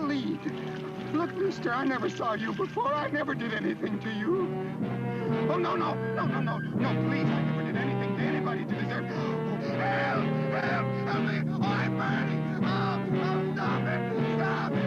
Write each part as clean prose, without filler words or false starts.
lead. Look, mister, I never saw you before. I never did anything to you. Oh, no, no, no, no, no, no, please. I never did anything to anybody to deserve... Help! Help! Help me! Oh, I'm burning! Oh, stop it! Stop it!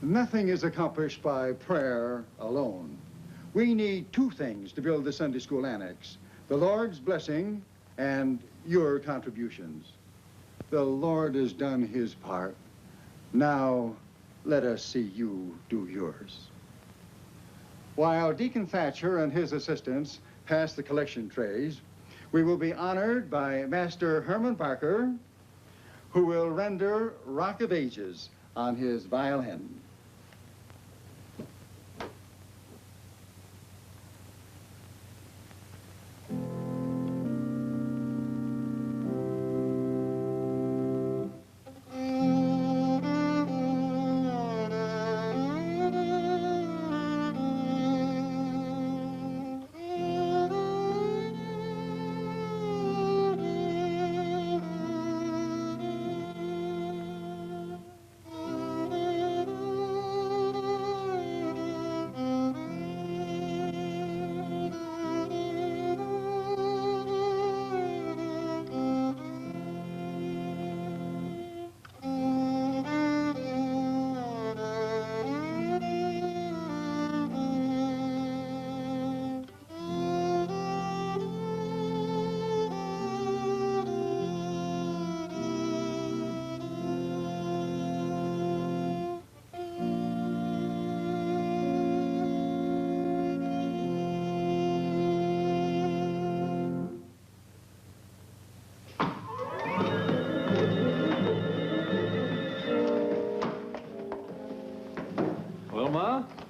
Nothing is accomplished by prayer alone. We need two things to build the Sunday school annex: the Lord's blessing and your contributions. The Lord has done his part. Now, let us see you do yours. While Deacon Thatcher and his assistants pass the collection trays, we will be honored by Master Herman Parker, who will render Rock of Ages on his violin.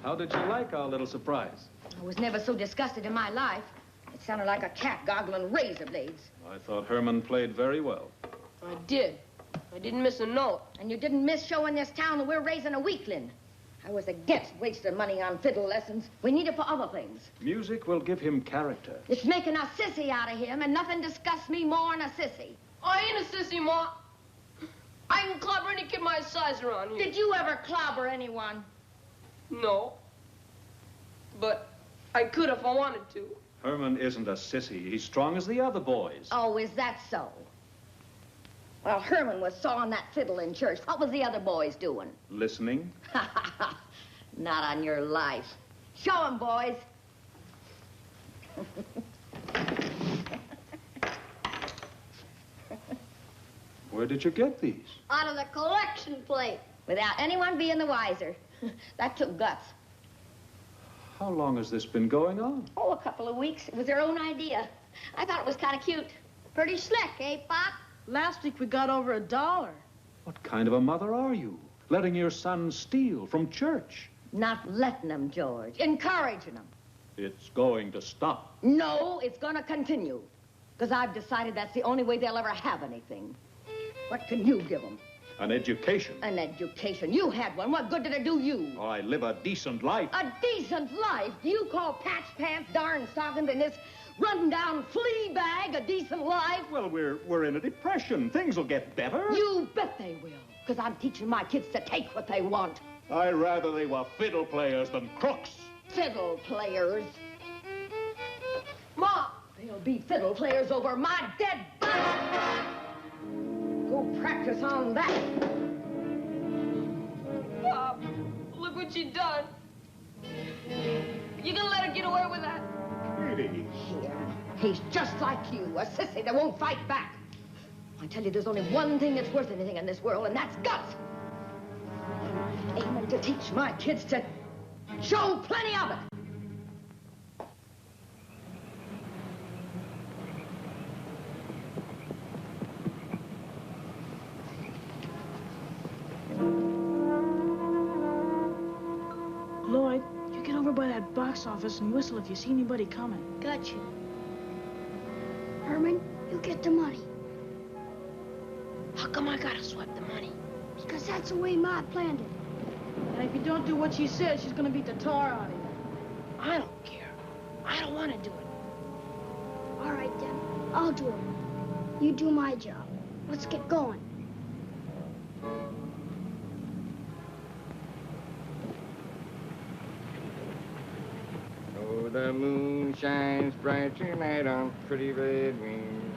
How did you like our little surprise? I was never so disgusted in my life. It sounded like a cat goggling razor blades. I thought Herman played very well. I did. I didn't miss a note. And you didn't miss showing this town that we're raising a weakling. I was against wasting money on fiddle lessons. We need it for other things. Music will give him character. It's making a sissy out of him, and nothing disgusts me more than a sissy. I ain't a sissy, Ma. I can clobber any kid my size around here. Did you ever clobber anyone? No. But I could if I wanted to. Herman isn't a sissy. He's strong as the other boys. Oh, is that so? Well, Herman was sawing that fiddle in church. What was the other boys doing? Listening. Not on your life. Show 'em, boys. Where did you get these? Out of the collection plate. Without anyone being the wiser. That took guts. How long has this been going on? Oh, a couple of weeks. It was their own idea. I thought it was kind of cute. Pretty slick, eh, Pop? Last week we got over $1. What kind of a mother are you? Letting your son steal from church? Not letting them, George. Encouraging them. It's going to stop. No, it's going to continue. Because I've decided that's the only way they'll ever have anything. What can you give them? An education. An education. You had one. What good did it do you? Oh, I live a decent life. A decent life? Do you call patch pants, darn stockings, and this run-down flea bag a decent life? Well, we're in a depression. Things will get better. You bet they will. Because I'm teaching my kids to take what they want. I'd rather they were fiddle players than crooks. Fiddle players? Ma! They'll be fiddle players over my dead body. Go practice on that. Pop, look what you done. You gonna let her get away with that? Sweetie. Here. He's just like you, a sissy that won't fight back. I tell you, there's only one thing that's worth anything in this world, and that's guts. I'm aiming to teach my kids to show plenty of it. Lloyd, you get over by that box office and whistle if you see anybody coming. Gotcha. Herman, you get the money. How come I gotta swipe the money? Because that's the way Ma planned it. And if you don't do what she says, she's gonna beat the tar out of you. I don't care. I don't want to do it. All right, then. I'll do it. You do my job. Let's get going. Oh, the moon shines bright tonight on pretty red wings.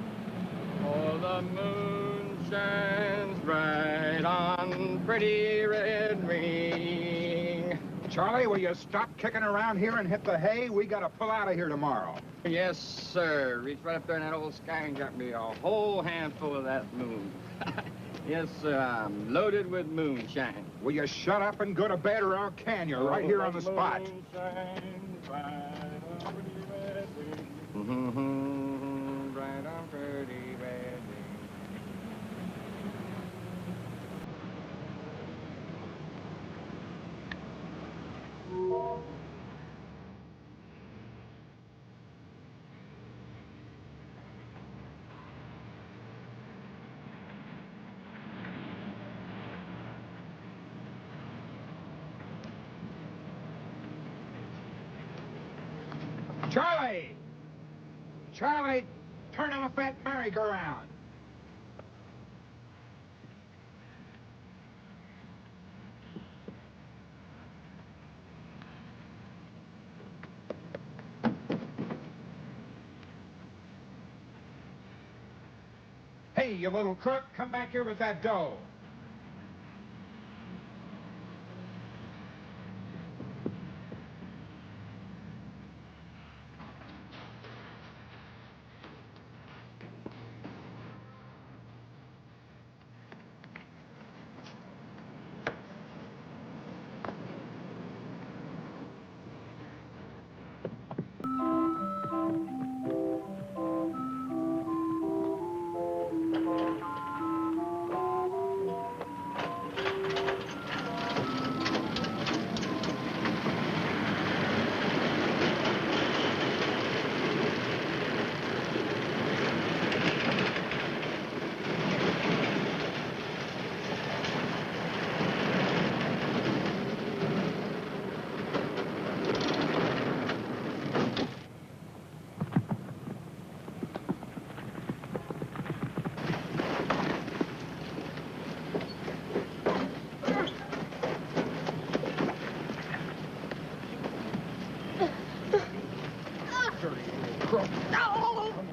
Oh, the moon shines bright on pretty red wing. Charlie, will you stop kicking around here and hit the hay? We gotta pull out of here tomorrow. Yes, sir. Reached right up there in that old sky and got me a whole handful of that moon. Yes, sir, I'm loaded with moonshine. Will you shut up and go to bed, or I'll can you right here on the spot? Bright on pretty red wing. Charlie! Charlie, turn off that merry-go-round. Hey, you little crook, come back here with that dough.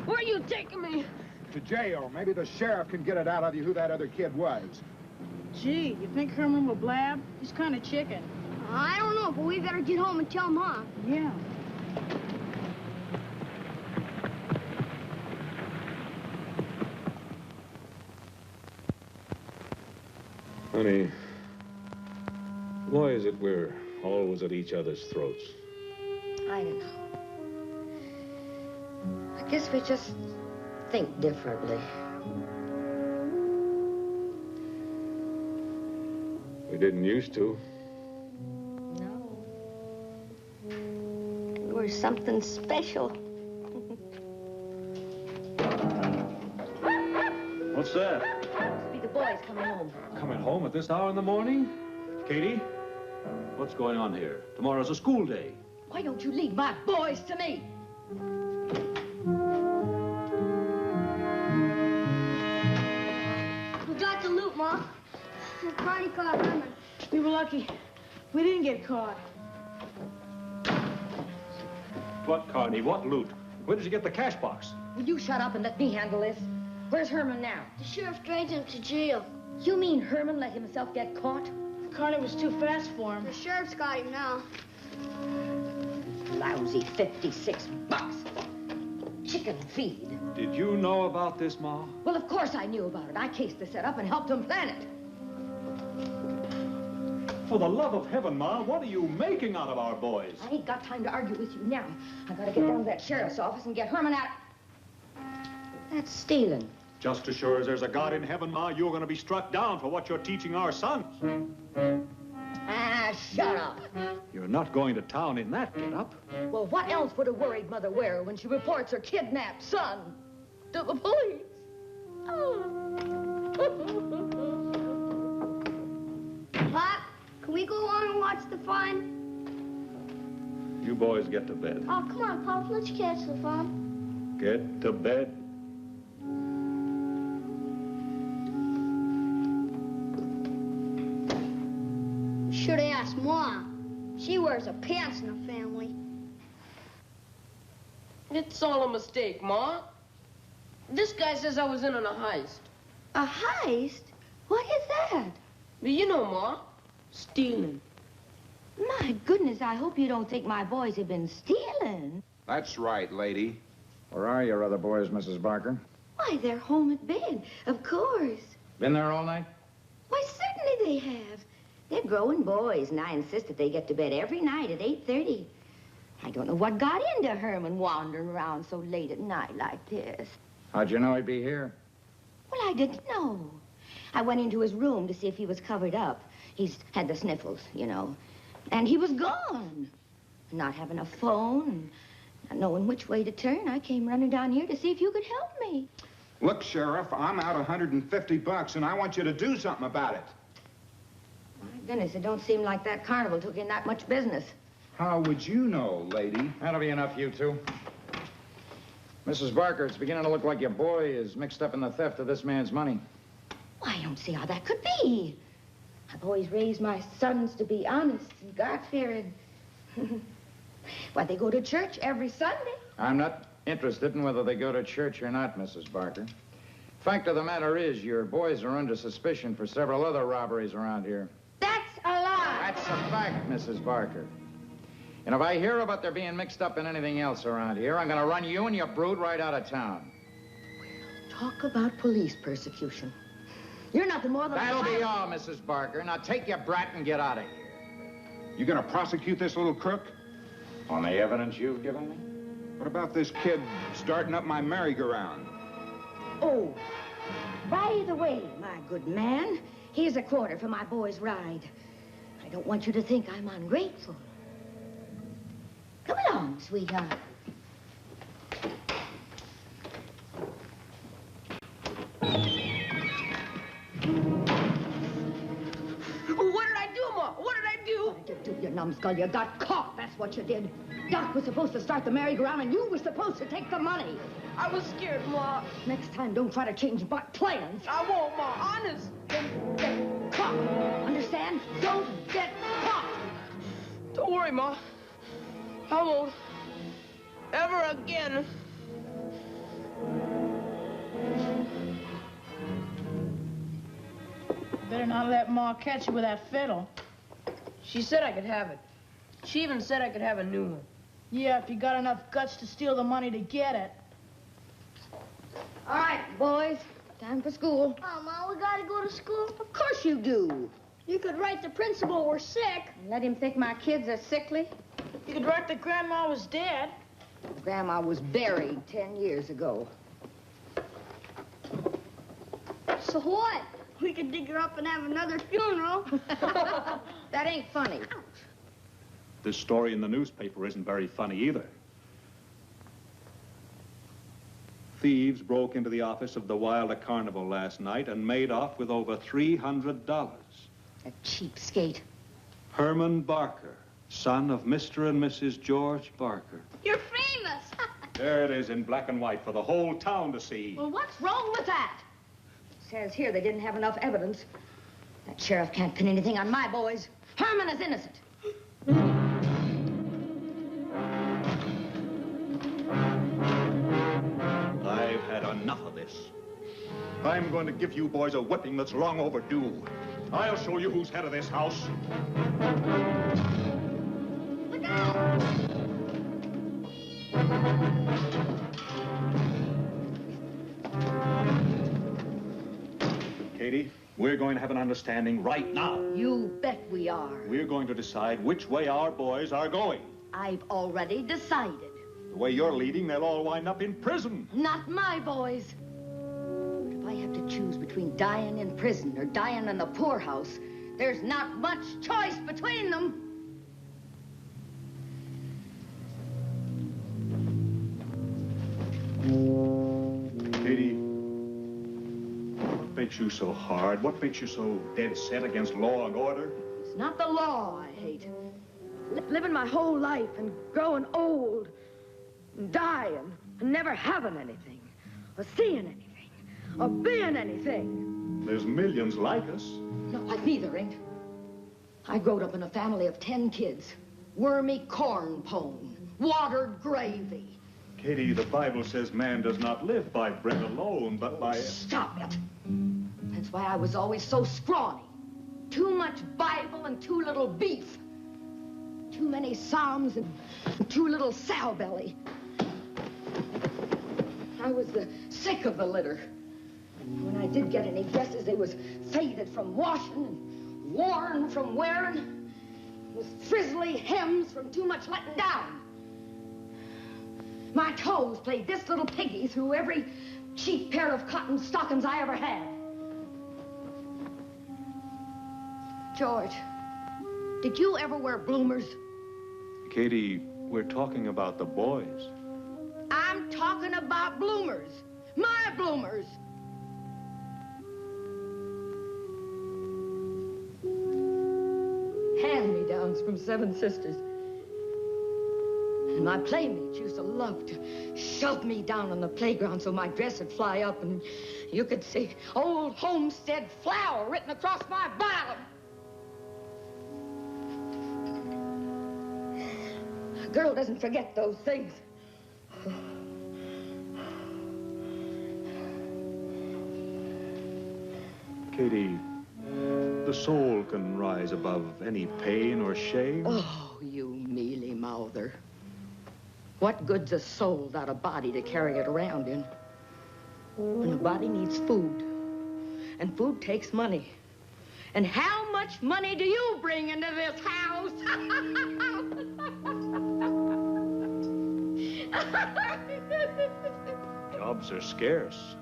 Where are you taking me? To jail. Maybe the sheriff can get it out of you who that other kid was. Gee, you think Herman will blab? He's kind of chicken. I don't know, but we better get home and tell Ma. Yeah. Honey, why is it we're always at each other's throats? I don't know. I guess we just think differently. We didn't used to. No. We're something special. What's that? Must be the boys coming home. Coming home at this hour in the morning? Katie? What's going on here? Tomorrow's a school day. Why don't you leave my boys to me? We got the loot, Ma. Carney caught Herman. We were lucky. We didn't get caught. What, Carney? What loot? Where did you get the cash box? Will you shut up and let me handle this? Where's Herman now? The sheriff dragged him to jail. You mean Herman let himself get caught? Carney was too fast for him. The sheriff's got him now. Lousy 56 bucks. Chicken feed. Did you know about this, Ma? Well, of course I knew about it. I cased the setup and helped him plan it. For the love of heaven, Ma, what are you making out of our boys? I ain't got time to argue with you now. I gotta get down to that sheriff's office and get Herman out. That's stealing. Just as sure as there's a God in heaven, Ma, you're going to be struck down for what you're teaching our sons. Ah, shut up. You're not going to town in that get-up. Well, what else would a worried mother wear when she reports her kidnapped son to the police? Pop, can we go on and watch the fun? You boys get to bed. Oh, come on, Pop, let's catch the fun. Get to bed. Should have asked Ma. She wears a pants in the family. It's all a mistake, Ma. This guy says I was in on a heist. A heist? What is that? But you know, Ma, stealing. My goodness, I hope you don't think my boys have been stealing. That's right, lady. Where are your other boys, Mrs. Barker? Why, they're home at bed, of course. Been there all night? Why, certainly they have. They're growing boys, and I insist that they get to bed every night at 8:30. I don't know what got into Herman wandering around so late at night like this. How'd you know he'd be here? Well, I didn't know. I went into his room to see if he was covered up. He's had the sniffles, you know. And he was gone. Not having a phone, and not knowing which way to turn, I came running down here to see if you could help me. Look, Sheriff, I'm out 150 bucks, and I want you to do something about it. My goodness, it don't seem like that carnival took in that much business. How would you know, lady? That'll be enough, you two. Mrs. Barker, it's beginning to look like your boy is mixed up in the theft of this man's money. Why, I don't see how that could be. I've always raised my sons to be honest and God-fearing. Why, they go to church every Sunday. I'm not interested in whether they go to church or not, Mrs. Barker. Fact of the matter is, your boys are under suspicion for several other robberies around here. That's a lie. That's a fact, Mrs. Barker. And if I hear about their being mixed up in anything else around here, I'm going to run you and your brood right out of town. Talk about police persecution. You're nothing more than... That'll be all, Mrs. Barker. Now take your brat and get out of here. You gonna prosecute this little crook? On the evidence you've given me? What about this kid starting up my merry-go-round? Oh, by the way, my good man, here's a quarter for my boy's ride. I don't want you to think I'm ungrateful. Come along, sweetheart. What did I do, Ma? What did I do? What did you do, you numbskull? You got caught, that's what you did. Doc was supposed to start the merry-go-round, and you were supposed to take the money. I was scared, Ma. Next time, don't try to change my plans. I won't, Ma. Honest. Don't get caught. Understand? Don't get caught. Don't worry, Ma. I won't. Ever again. Better not let Ma catch you with that fiddle. She said I could have it. She even said I could have a new one. Yeah, if you got enough guts to steal the money to get it. All right, boys. Time for school. Oh, Ma, we gotta go to school. Of course you do. You could write the principal we're sick. Let him think my kids are sickly. You could write that Grandma was dead. Grandma was buried 10 years ago. So what? We could dig her up and have another funeral. That ain't funny. This story in the newspaper isn't very funny either. Thieves broke into the office of the Wilder Carnival last night and made off with over $300. A cheapskate. Herman Barker, son of Mr. and Mrs. George Barker. You're famous. There it is in black and white for the whole town to see. Well, what's wrong with that? It says here they didn't have enough evidence. That sheriff can't pin anything on my boys. Herman is innocent. I've had enough of this. I'm going to give you boys a whipping that's long overdue. I'll show you who's head of this house. Look out! Katie, we're going to have an understanding right now. You bet we are. We're going to decide which way our boys are going. I've already decided. The way you're leading, they'll all wind up in prison. Not my boys. But if I have to choose between dying in prison or dying in the poorhouse, there's not much choice between them. Katie, what makes you so hard? What makes you so dead set against law and order? It's not the law I hate. Living my whole life and growing old and dying and never having anything or seeing anything or being anything. There's millions like us. No, like neither ain't. I growed up in a family of 10 kids. Wormy corn pone, watered gravy. Katie, the Bible says man does not live by bread alone, but by... Stop it. That's why I was always so scrawny. Too much Bible and too little beef. Too many Psalms and too little sow belly. I was the sick of the litter. When I did get any dresses, they was faded from washing and worn from wearing, with frizzly hems from too much letting down. My toes played this little piggy through every cheap pair of cotton stockings I ever had. George, did you ever wear bloomers? Katie, we're talking about the boys. I'm talking about bloomers. My bloomers. Hand-me-downs from 7 sisters. And my playmates used to love to shove me down on the playground so my dress would fly up and you could see old homestead flower written across my bottom. A girl doesn't forget those things. Katie, the soul can rise above any pain or shame. Oh, you mealy-mouther. What good's a soul without a body to carry it around in? And a body needs food. And food takes money. And how much money do you bring into this house? Jobs are scarce.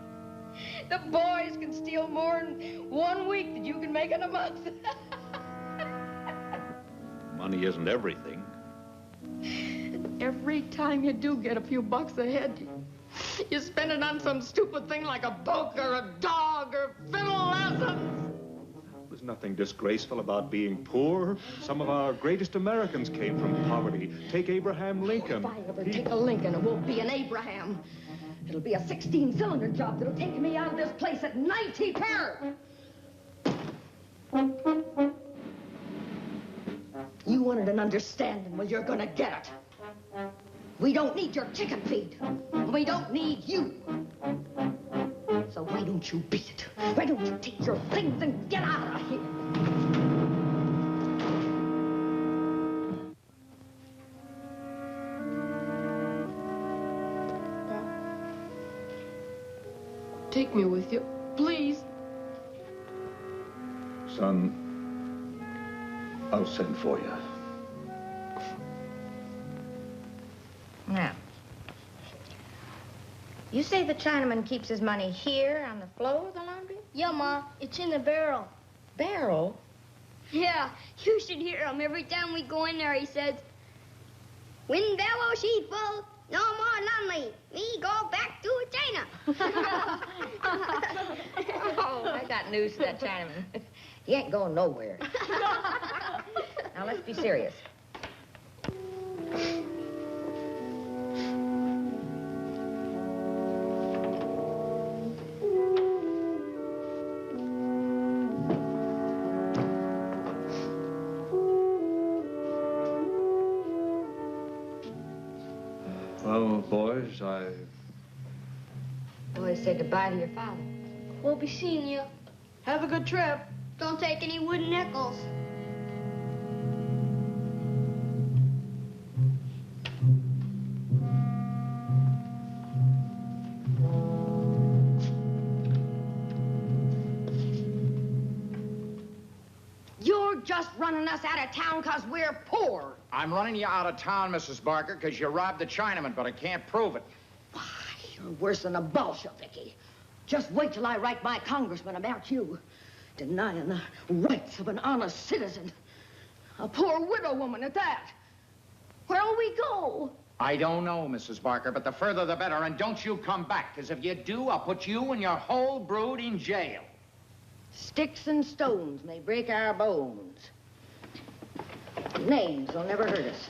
The boys can steal more in 1 week than you can make in a month. Money isn't everything. Every time you do get a few bucks ahead, you spend it on some stupid thing like a book or a dog or fiddle lessons. There's nothing disgraceful about being poor. Some of our greatest Americans came from poverty. Take Abraham Lincoln. If I ever take a Lincoln, it won't be an Abraham. It'll be a 16-cylinder job that'll take me out of this place at 90 per. You wanted an understanding. Well, you're gonna get it. We don't need your chicken feed. We don't need you. So why don't you beat it? Why don't you take your things and get out of here? Take me with you, please. Son, I'll send for you. Now, you say the Chinaman keeps his money here on the floor of the laundry? Yeah, Ma, it's in the barrel. Barrel? Yeah, you should hear him. Every time we go in there, he says, "When barrel sheet full, no more laundry. We go back to China." Oh, I got news for that Chinaman. He ain't going nowhere. Now, let's be serious. Well, boys, Boys, say goodbye to your father. We'll be seeing you. Have a good trip. Don't take any wooden nickels. You're just running us out of town because we're poor. I'm running you out of town, Mrs. Barker, because you robbed the Chinaman, but I can't prove it. Why, you're worse than a Bolsheviki. Just wait till I write my congressman about you. Denying the rights of an honest citizen. A poor widow woman at that. Where'll we go? I don't know, Mrs. Barker, but the further the better, and don't you come back, because if you do, I'll put you and your whole brood in jail. Sticks and stones may break our bones. Names will never hurt us.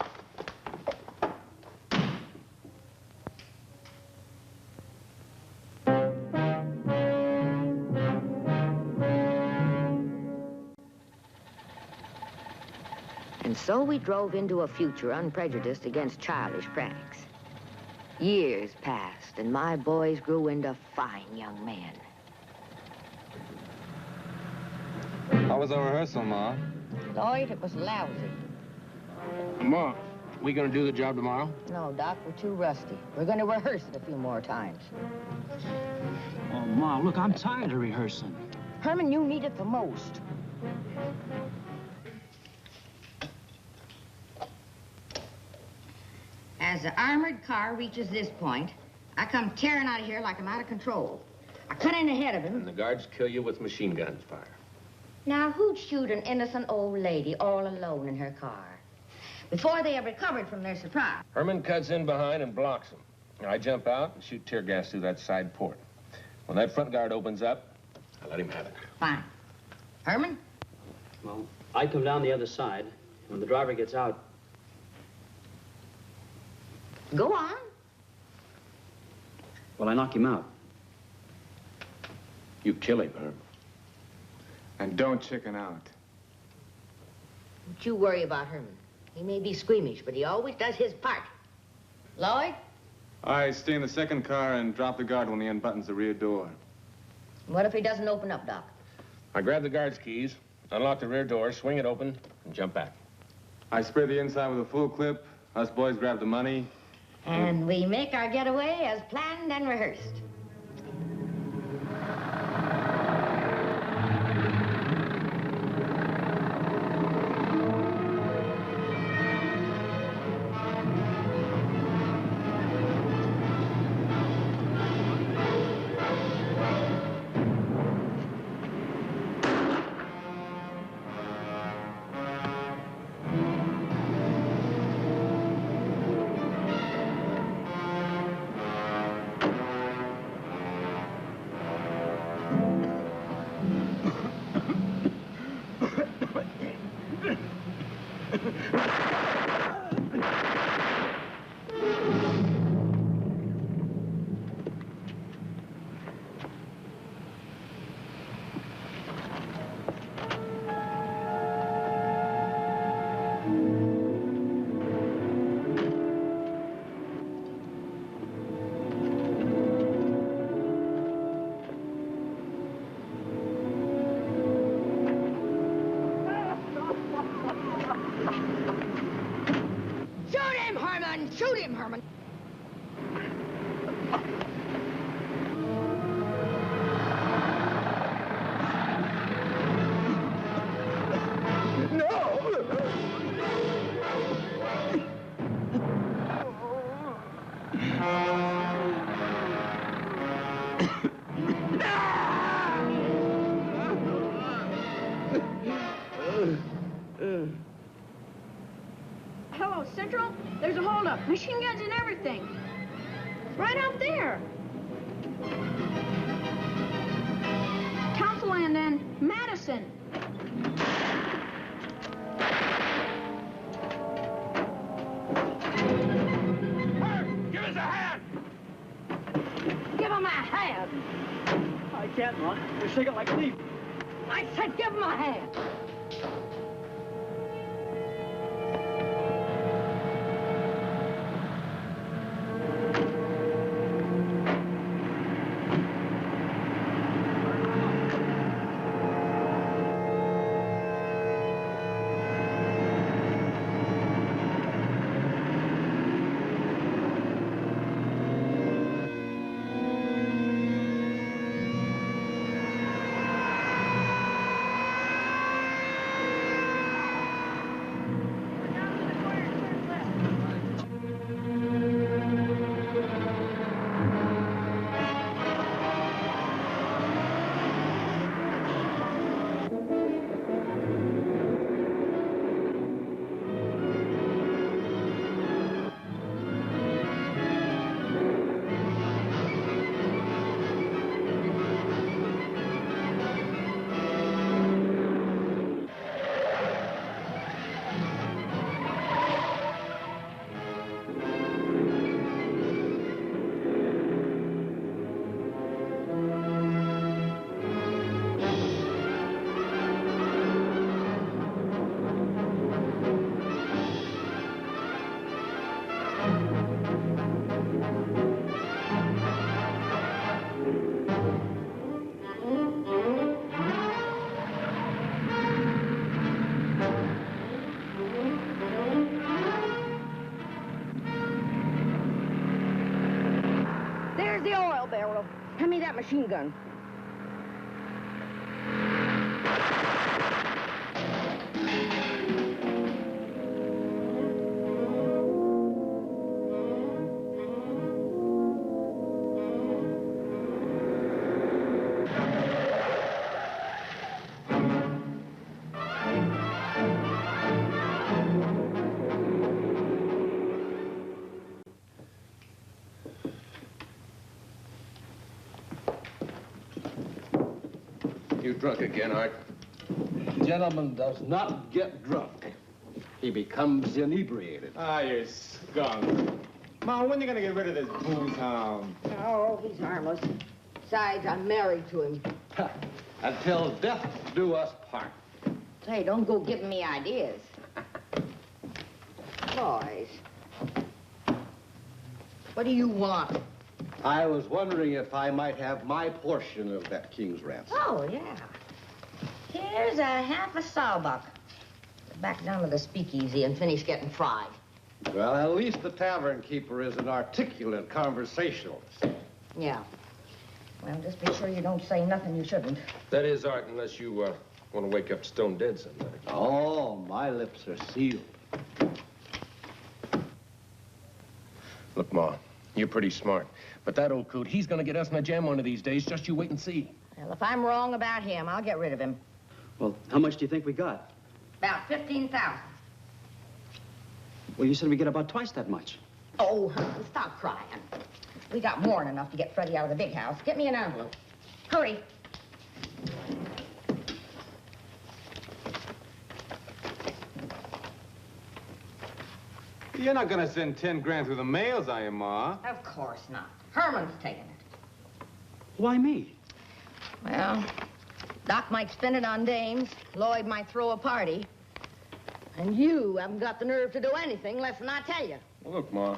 And so we drove into a future unprejudiced against childish pranks. Years passed, and my boys grew into fine young men. How was our rehearsal, Ma? Lloyd, it was lousy. Ma, we gonna do the job tomorrow? No, Doc, we're too rusty. We're going to rehearse it a few more times. Oh, Ma, look, I'm tired of rehearsing. Herman, you need it the most. As the armored car reaches this point, I come tearing out of here like I'm out of control. I cut in ahead of him. And the guards kill you with machine guns fire. Now, who'd shoot an innocent old lady all alone in her car? Before they have recovered from their surprise. Herman cuts in behind and blocks them. I jump out and shoot tear gas through that side port. When that front guard opens up, I let him have it. Fine. Herman? Well, I come down the other side. When the driver gets out... Go on. Well, I knock him out. You kill him, Herman. And don't chicken out. Don't you worry about Herman. He may be squeamish, but he always does his part. Lloyd? I stay in the second car and drop the guard when he unbuttons the rear door. What if he doesn't open up, Doc? I grab the guard's keys, unlock the rear door, swing it open, and jump back. I spray the inside with a full clip. Us boys grab the money. And we make our getaway as planned and rehearsed. Shoot him, Herman! Hello, Central. There's a holdup. Machine guns and everything. Right out there. Councilland and Madison. Give us a hand! Give him a hand! I can't, Ma. They're shaking like a leaf. I said give him a hand! me that machine gun. You drunk again, Art? Gentleman does not get drunk. He becomes inebriated. Ah, you skunk. Mom, when are you gonna get rid of this booze hound? Oh, he's harmless. Besides, I'm married to him. Until death do us part. Hey, don't go giving me ideas. Boys. What do you want? I was wondering if I might have my portion of that king's ransom. Oh, yeah. Here's a half a sawbuck. Back down to the speakeasy and finish getting fried. Well, at least the tavern keeper is an articulate conversationalist. Yeah. Well, just be sure you don't say nothing you shouldn't. That is, Art, unless you want to wake up stone dead someday. Oh, my lips are sealed. Look, Ma, you're pretty smart. But that old coot, he's gonna get us in a jam one of these days. Just you wait and see. Well, if I'm wrong about him, I'll get rid of him. Well, how much do you think we got? About 15,000. Well, you said we get about twice that much. Oh, honey, stop crying. We got more than enough to get Freddie out of the big house. Get me an envelope. Hurry. You're not gonna send 10 grand through the mails, are you, Ma? Of course not. Herman's taking it. Why me? Well, Doc might spend it on dames. Lloyd might throw a party. And you haven't got the nerve to do anything less than I tell you. Well, look, Ma,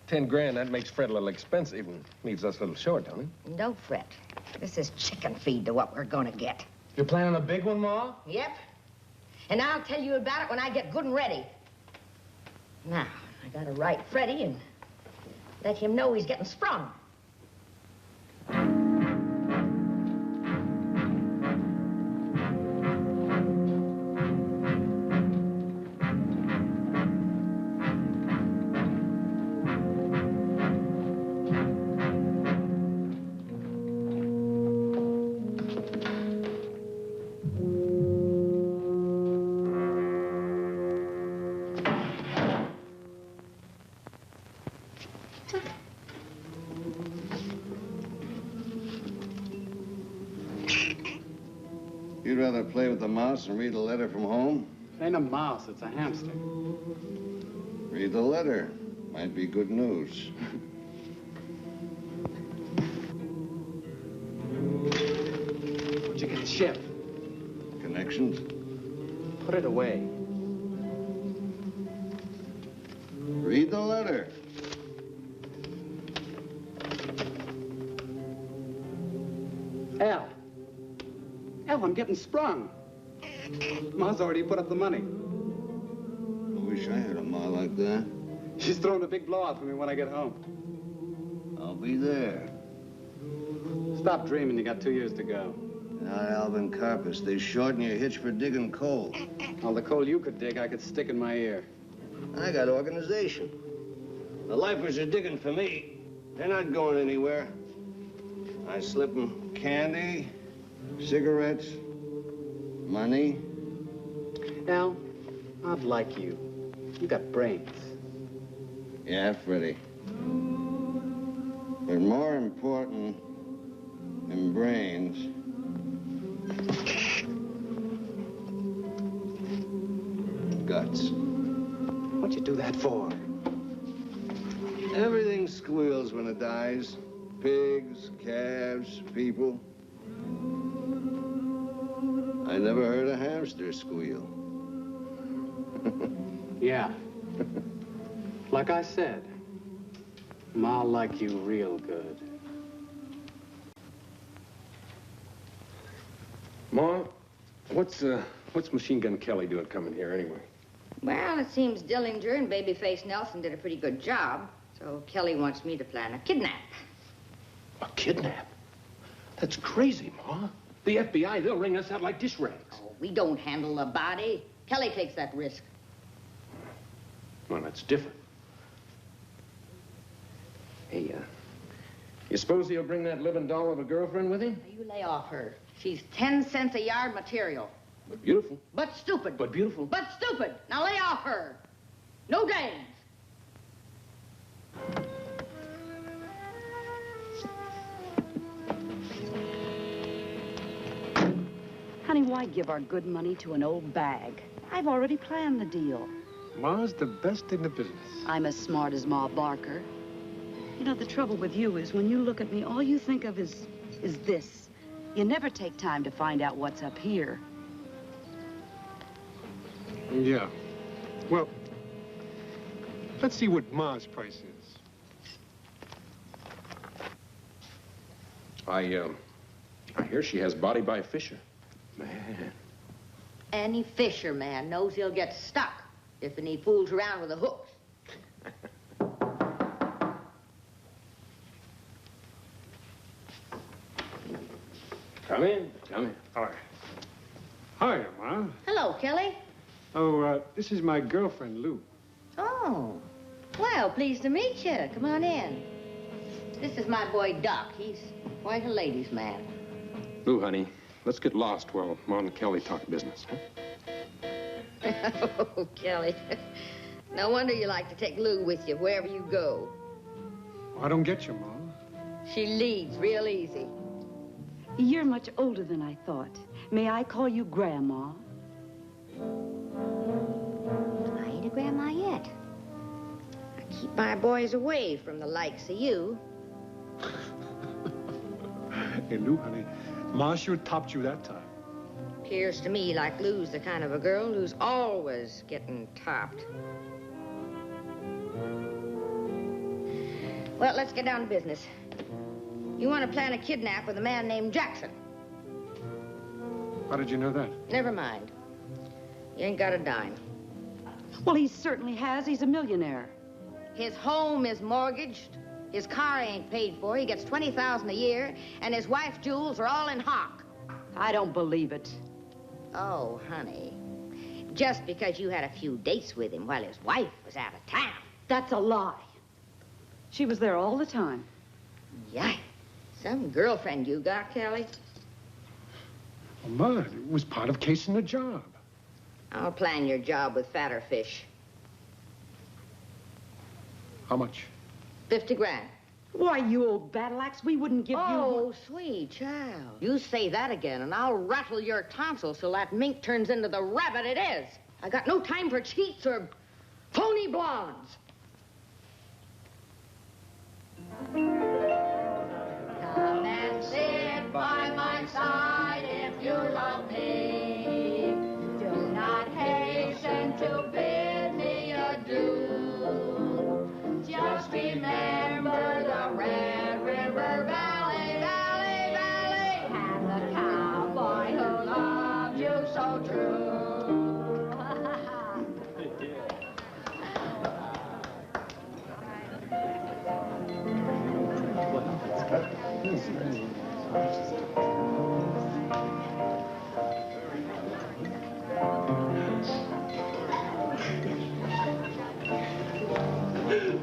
10 grand, that makes Fred a little expensive and leaves us a little short, don't it? And don't fret. This is chicken feed to what we're gonna get. You're planning a big one, Ma? Yep. And I'll tell you about it when I get good and ready. Now, I gotta write Freddie and let him know he's getting sprung. You'd rather play with the mouse and read a letter from home? It ain't a mouse, it's a hamster. Read the letter. Might be good news. Where'd you get the ship? Connections? Put it away. Read the letter. Al. Al, I'm getting sprung. Ma's already put up the money. I wish I had a ma like that. She's throwing a big blowout for me when I get home. I'll be there. Stop dreaming, you got 2 years to go. Not Alvin Carpus. They shorten your hitch for digging coal. All the coal you could dig, I could stick in my ear. I got organization. The lifers are digging for me. They're not going anywhere. I slip them candy, cigarettes, money. Al, I'd like you. You got brains. Yeah, Freddie. But more important than brains, guts. What'd you do that for? Everything squeals when it dies. Pigs, calves, people. I never heard a hamster squeal. Yeah. Like I said, Ma'll like you real good. Ma, what's Machine Gun Kelly doing coming here anyway? Well, it seems Dillinger and Babyface Nelson did a pretty good job. So Kelly wants me to plan a kidnap. A kidnap? That's crazy, Ma. The FBI, they'll wring us out like dish rags. Oh, we don't handle the body. Kelly takes that risk. Well, that's different. Hey, you suppose he'll bring that living doll of a girlfriend with him? You lay off her. She's 10 cents a yard material. But beautiful. But stupid. But beautiful. But stupid. Now lay off her. No games. Honey, why give our good money to an old bag? I've already planned the deal. Ma's the best in the business. I'm as smart as Ma Barker. You know, the trouble with you is when you look at me, all you think of is this. You never take time to find out what's up here. Yeah. Well, let's see what Ma's price is. I hear she has body by Fisher. Man. Any fisherman knows he'll get stuck if he fools around with the hooks. Come in. Come in. Hi. Hi, Ma. Hello, Kelly. Oh, this is my girlfriend, Lou. Oh, well, pleased to meet you. Come on in. This is my boy, Doc. He's quite a ladies' man. Lou, honey, let's get lost while Ma and Kelly talk business, huh? Oh, Kelly. No wonder you like to take Lou with you wherever you go. I don't get you, Ma. She leads real easy. You're much older than I thought. May I call you Grandma? I ain't a grandma yet. I keep my boys away from the likes of you. Hey, Lou, honey, Ma sure topped you that time. Appears to me like Lou's the kind of a girl who's always getting topped. Well, let's get down to business. You want to plan a kidnap with a man named Jackson. How did you know that? Never mind. You ain't got a dime. Well, he certainly has. He's a millionaire. His home is mortgaged. His car ain't paid for. He gets $20,000 a year, and his wife's jewels are all in hock. I don't believe it. Oh, honey. Just because you had a few dates with him while his wife was out of town. That's a lie. She was there all the time. Yeah. Some girlfriend you got, Kelly. Well, Ma, it was part of casing the job. I'll plan your job with fatter fish. How much? 50 grand. Why, you old battle axe, we wouldn't give you... Oh, sweet child. You say that again, and I'll rattle your tonsils till that mink turns into the rabbit it is. I got no time for cheats or phony blondes. Come and sit by my side if you love me. Do not hasten to bid me adieu. Just remember the Red River Valley, Valley, Valley, and the cowboy who loved you so true.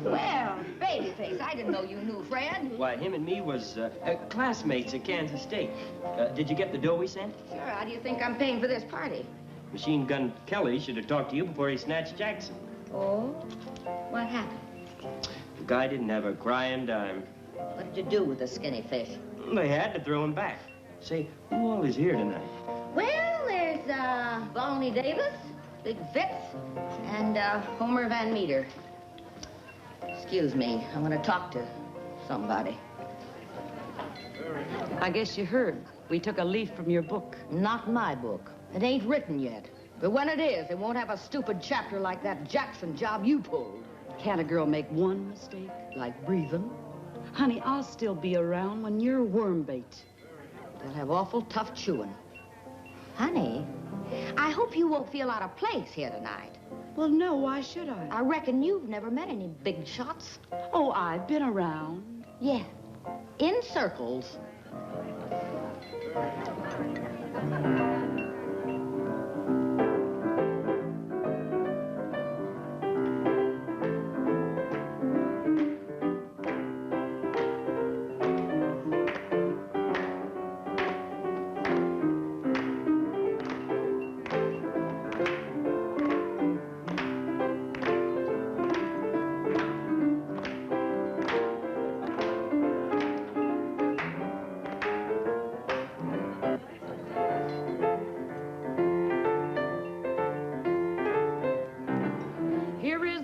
Well, babyface, I didn't know you knew Fred. Why, him and me was classmates at Kansas State. Did you get the dough we sent? Sure, how do you think I'm paying for this party? Machine Gun Kelly should have talked to you before he snatched Jackson. Oh? What happened? The guy didn't have a crying dime. What did you do with the skinny fish? They had to throw him back. Say, who all is here tonight? Well, there's Baloney Davis, Big Fitz, and Homer Van Meter. Excuse me, I want to talk to somebody. I guess you heard. We took a leaf from your book. Not my book. It ain't written yet. But when it is, it won't have a stupid chapter like that Jackson job you pulled. Can't a girl make one mistake? Like breathing? Honey, I'll still be around when you're worm bait. They'll have awful tough chewing. Honey, I hope you won't feel out of place here tonight. Well, no, why should I? I reckon you've never met any big shots. Oh, I've been around. Yeah, in circles.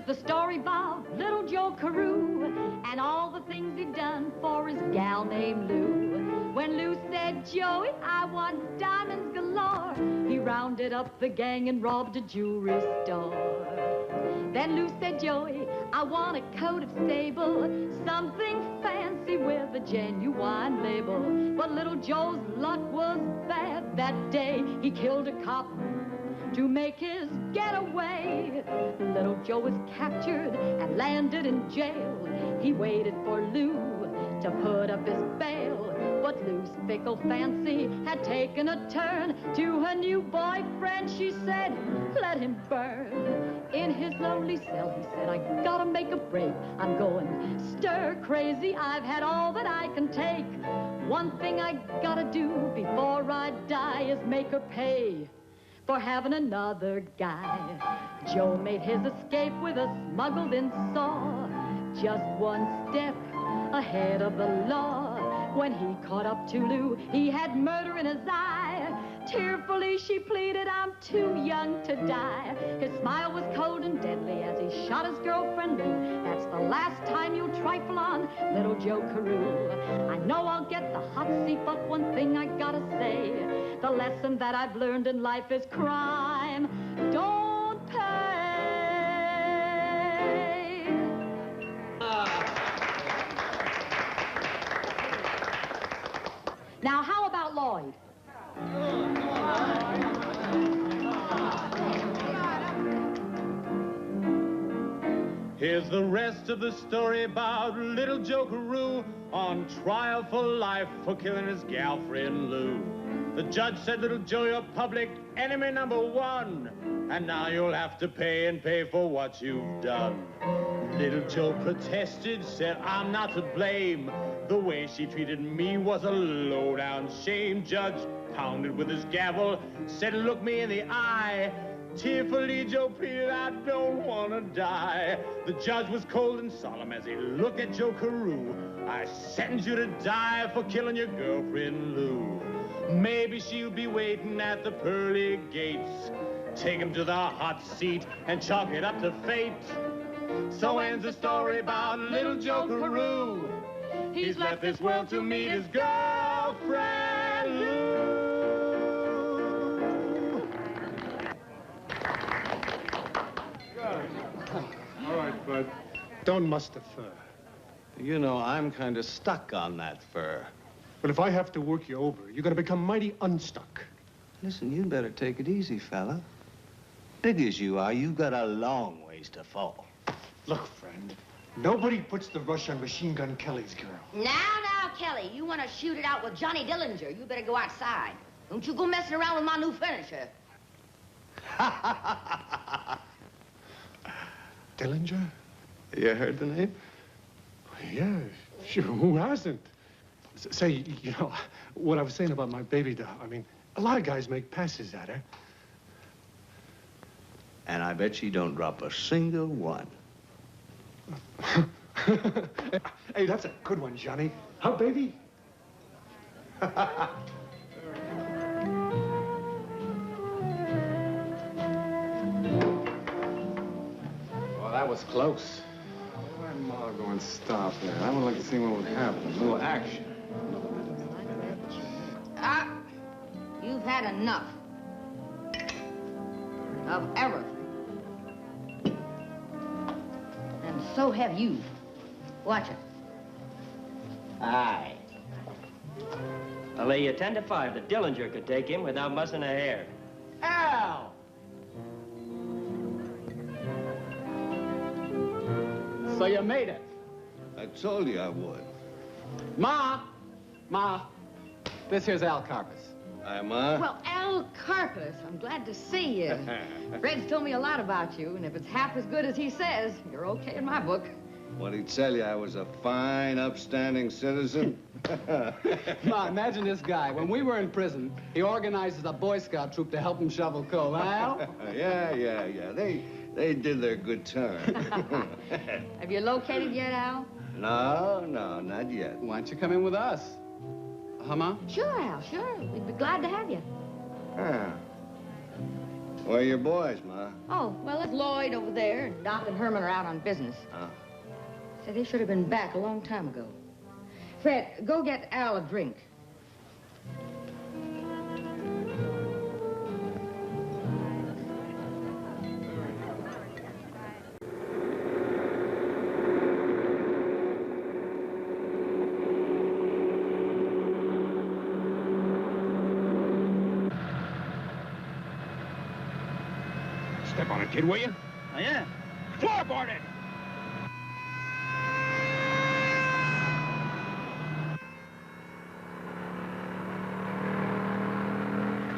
The story about little Joe Carew and all the things he'd done for his gal named Lou. When Lou said, Joey, I want diamonds galore, he rounded up the gang and robbed a jewelry store. Then Lou said, Joey, I want a coat of sable, something fancy with a genuine label. But little Joe's luck was bad that day. He killed a cop to make his getaway. Little Joe was captured and landed in jail. He waited for Lou to put up his bail. But Lou's fickle fancy had taken a turn. To her new boyfriend she said, let him burn. In his lonely cell he said, I gotta make a break. I'm going stir crazy. I've had all that I can take. One thing I gotta do before I die is make her pay for having another guy. Joe made his escape with a smuggled-in saw, just one step ahead of the law. When he caught up to Lou, he had murder in his eye. Tearfully she pleaded, I'm too young to die. His smile was cold and deadly as he shot his girlfriend Lou. That's the last time you'll trifle on little Joe Carew. I know I'll get the hot seat, but one thing I gotta say, the lesson that I've learned in life is crime don't pay. Now, how about Lloyd? Here's the rest of the story about little Joe Carew on trial for life for killing his gal friend Lou. The judge said, little Joe, you're public enemy number one, and now you'll have to pay and pay for what you've done. Little Joe protested, said, I'm not to blame. The way she treated me was a low-down shame. Judge pounded with his gavel, said, look me in the eye. Tearfully, Joe pleaded, I don't want to die. The judge was cold and solemn as he looked at Joe Carew. I sentence you to die for killing your girlfriend, Lou. Maybe she'll be waiting at the pearly gates. Take him to the hot seat and chalk it up to fate. So ends the story about little Joe Carew. He's left this world to meet his girlfriend, Lou. All right, bud. Don't muss the fur. You know, I'm kind of stuck on that fur. But if I have to work you over, you're going to become mighty unstuck. Listen, you'd better take it easy, fella. Big as you are, you've got a long ways to fall. Look, friend, nobody puts the rush on Machine Gun Kelly's girl. Now, Kelly, you want to shoot it out with Johnny Dillinger, you better go outside. Don't you go messing around with my new furniture. Dillinger? You heard the name? Yeah, sure, who hasn't? Say, you know, what I was saying about my baby doll, I mean, a lot of guys make passes at her. And I bet she don't drop a single one. Hey, that's a good one, Johnny. Huh, baby? Well, that was close. Why Ma go and stop there? I would like to see what would happen. A little action. You've had enough of everything. And so have you. Watch it. Aye. I'll lay you 10 to 5 that Dillinger could take him without mussing a hair. Al! So you made it. I told you I would. Ma! Ma! This here's Al Carpus. Hi, Ma. Well, Al Carpus, I'm glad to see you. Fred's told me a lot about you, and if it's half as good as he says, you're okay in my book. What'd he tell you? I was a fine, upstanding citizen? Ma, imagine this guy. When we were in prison, he organizes a Boy Scout troop to help him shovel coal, huh, Al? Yeah. They did their good time. Have you located yet, Al? No, not yet. Why don't you come in with us? Huh, Ma? Sure, Al, sure. We'd be glad to have you. Ah. Where are your boys, Ma? Oh, well, it's Lloyd over there, and Doc and Herman are out on business. Oh. Say they should have been back a long time ago. Fred, go get Al a drink. Step on it, kid, will you? Oh, yeah. Floorboard it!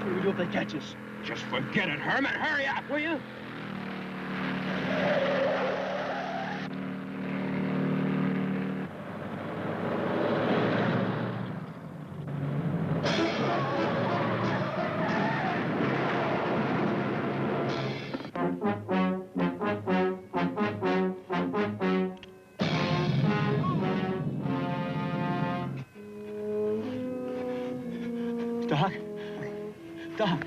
What do we do if they catch us? Just forget it, Herman. Hurry up, will you? Doc.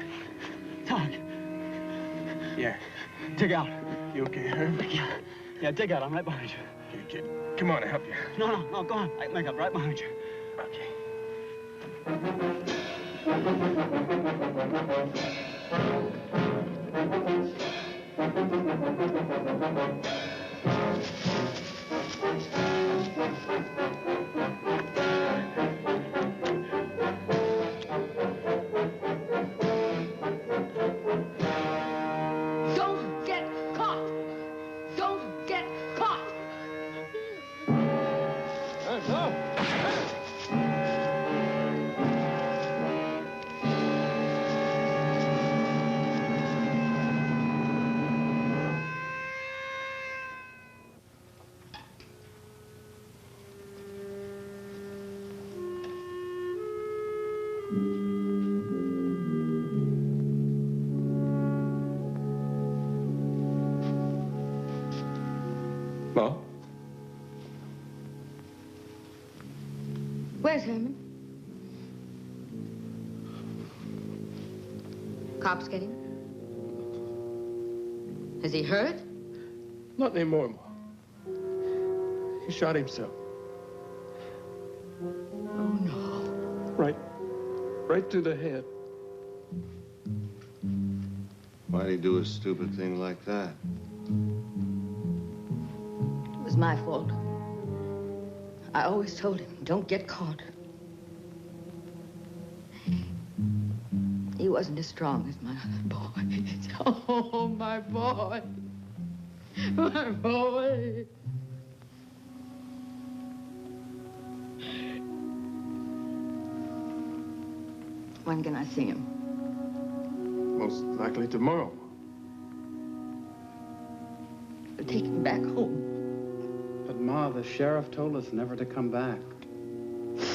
Yeah. Dig out. You okay, Herb? Yeah, dig out. I'm right behind you. Okay, kid. Come on, I'll help you. No, go on. I make up right behind you. Okay. Ma? Where's Herman? Cops get him? Is he hurt? Not anymore, Ma. He shot himself. Oh, no. Right through the head. Why'd he do a stupid thing like that? It was my fault. I always told him, don't get caught. He wasn't as strong as my other boy. Oh, my boy. My boy. When can I see him? Most likely tomorrow. Take him back home. But, Ma, the sheriff told us never to come back.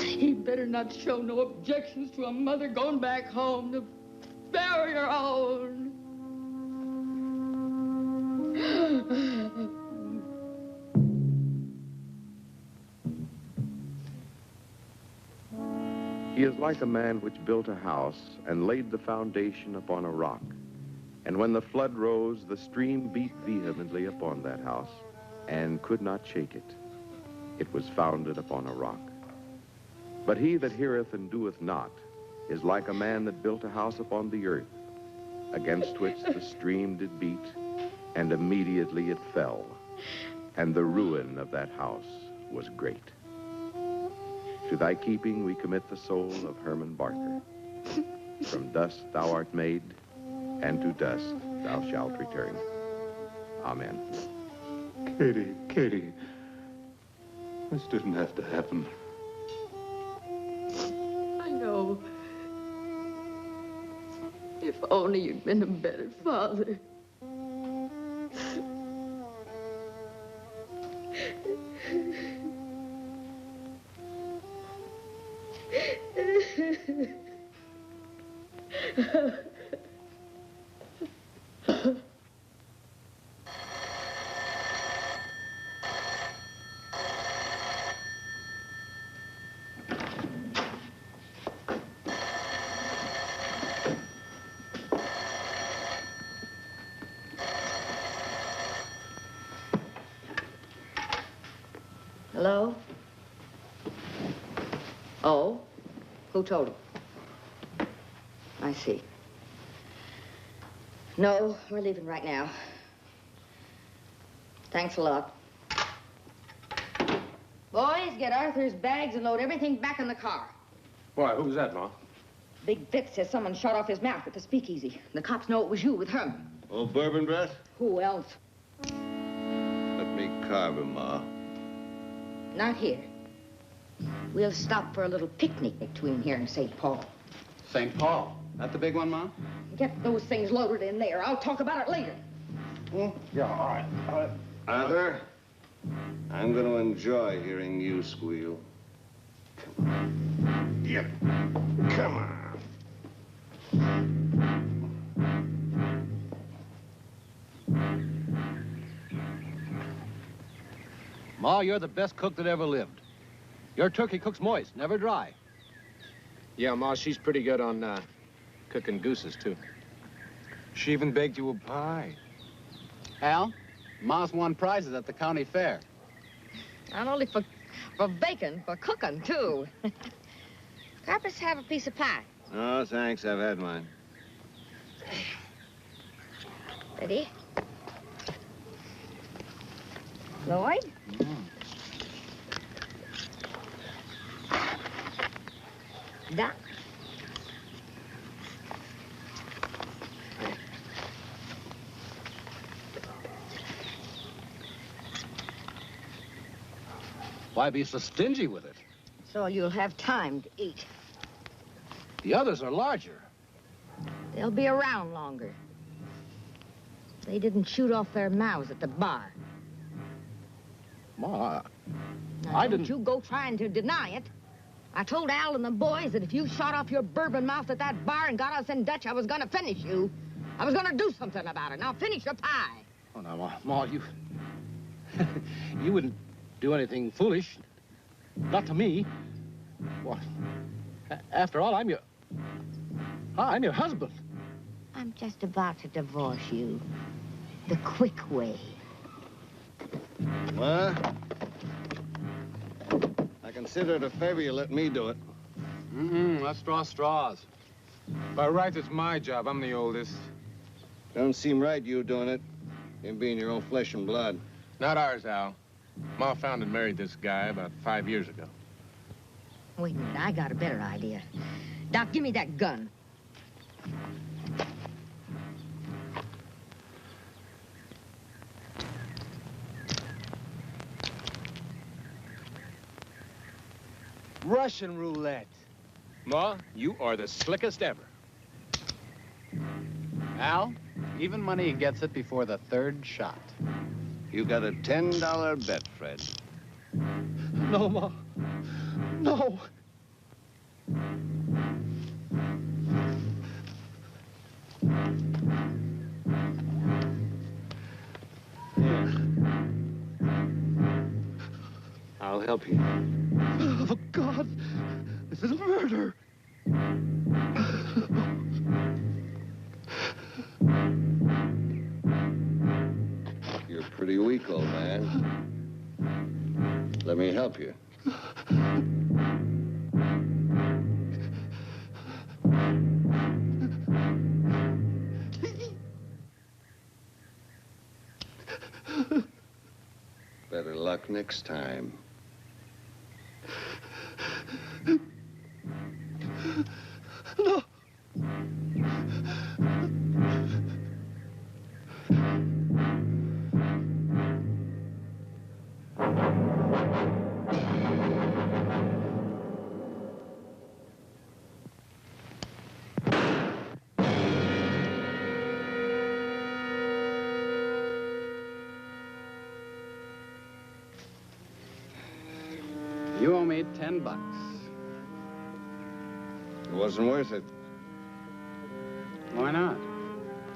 He better not show no objections to a mother going back home to bury her own. He is like a man which built a house and laid the foundation upon a rock. And when the flood rose, the stream beat vehemently upon that house and could not shake it. It was founded upon a rock. But he that heareth and doeth not is like a man that built a house upon the earth, against which the stream did beat, and immediately it fell. And the ruin of that house was great. To thy keeping we commit the soul of Herman Barker. From dust thou art made, and to dust thou shalt return. Amen. Katie, this didn't have to happen. I know. If only you'd been a better father. Hello? Oh? Who told him? I see. No, we're leaving right now. Thanks a lot. Boys, get Arthur's bags and load everything back in the car. Why, who's that, Ma? Big Vic says someone shot off his mouth at the speakeasy. The cops know it was you with Herman. Old bourbon breath? Who else? Let me carve him, Ma. Not here. We'll stop for a little picnic between here and St. Paul. St. Paul? That the big one, Ma? Get those things loaded in there. I'll talk about it later. Yeah, all right. All right. Arthur, I'm going to enjoy hearing you squeal. Come on. Yep. Come on. Ma, you're the best cook that ever lived. Your turkey cooks moist, never dry. Yeah, Ma, she's pretty good on cooking gooses, too. She even baked you a pie. Al, Ma's won prizes at the county fair. Not only for bacon, for cooking, too. Carpus, have a piece of pie. Oh, thanks. I've had mine. Ready? Lloyd? Doc? Why be so stingy with it? So you'll have time to eat. The others are larger. They'll be around longer. They didn't shoot off their mouths at the bar. Ma, Now, I don't didn't... you go trying to deny it. I told Al and the boys that if you shot off your bourbon mouth at that bar and got us in Dutch, I was going to finish you. I was going to do something about it. Now finish your pie. Oh, now, Ma, you... you wouldn't do anything foolish. Not to me. What? After all, I'm your husband. I'm just about to divorce you. The quick way. What? I consider it a favor you let me do it. Let's draw straws. By right, it's my job. I'm the oldest. Don't seem right you doing it. Him being your own flesh and blood. Not ours, Al. Ma found and married this guy about 5 years ago. Wait a minute, I got a better idea. Doc, give me that gun. Russian roulette. Ma, you are the slickest ever. Al, even money gets it before the third shot. You got a $10 bet, Fred. No, Ma. No. I'll help you. Oh, God. This is a murder. You're pretty weak, old man. Let me help you. Better luck next time. No. You owe me $10. It wasn't worth it. Why not?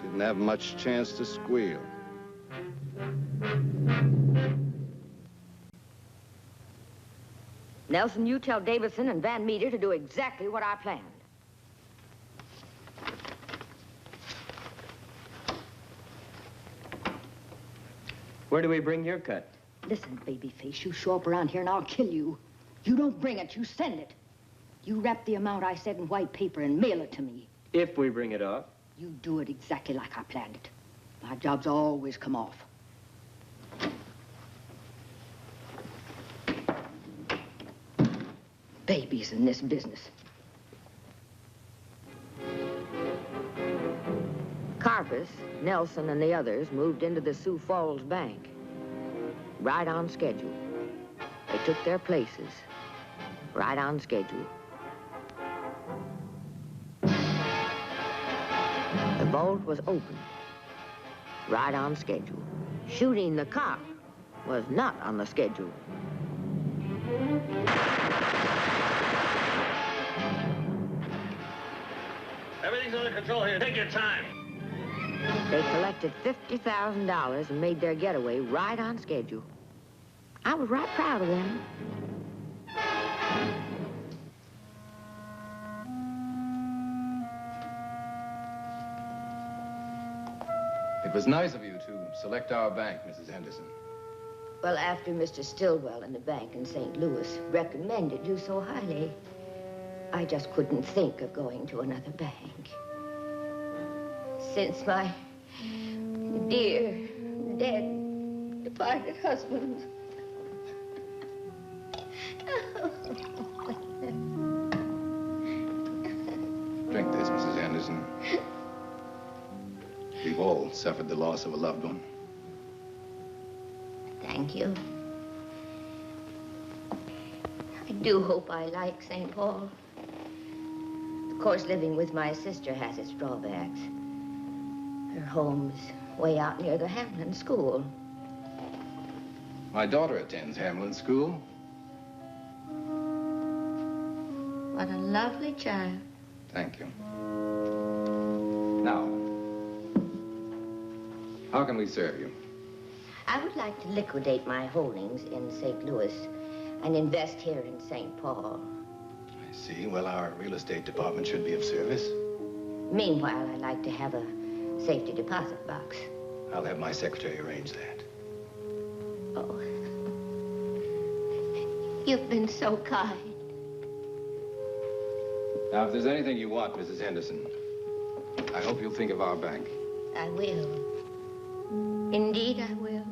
Didn't have much chance to squeal. Nelson, you tell Davidson and Van Meter to do exactly what I planned. Where do we bring your cut? Listen, babyface, you show up around here and I'll kill you. You don't bring it, you send it. You wrap the amount I said in white paper and mail it to me. If we bring it off. You do it exactly like I planned it. My jobs always come off. Babies in this business. Carpus, Nelson, and the others moved into the Sioux Falls Bank. Right on schedule. They took their places. Right on schedule. The vault was open. Right on schedule. Shooting the cop was not on the schedule. Everything's under control here. Take your time. They collected $50,000 and made their getaway right on schedule. I was right proud of them. It was nice of you to select our bank, Mrs. Henderson. Well, after Mr. Stillwell in the bank in St. Louis recommended you so highly, I just couldn't think of going to another bank. Since my dear, dead, departed husband. Drink this, Mrs. Henderson. We've all suffered the loss of a loved one. Thank you. I do hope I like St. Paul. Of course, living with my sister has its drawbacks. Her home's way out near the Hamlin School. My daughter attends Hamlin School. What a lovely child. Thank you. Now, how can we serve you? I would like to liquidate my holdings in St. Louis and invest here in St. Paul. I see. Well, our real estate department should be of service. Meanwhile, I'd like to have a safety deposit box. I'll have my secretary arrange that. Oh. You've been so kind. Now, if there's anything you want, Mrs. Henderson, I hope you'll think of our bank. I will. Indeed, I will.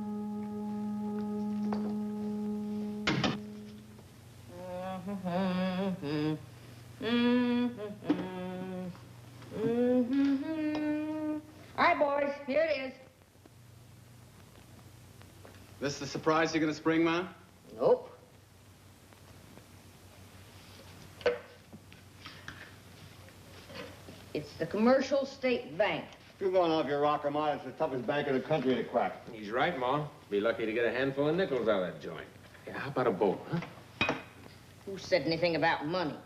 All right, boys, here it is. This the surprise you're gonna spring, Ma? Nope. It's the Commercial State Bank. You're going off your rocker, Ma. It's the toughest bank in the country to crack. He's right, Ma. Be lucky to get a handful of nickels out of that joint. Yeah, how about a boat, huh? Who said anything about money?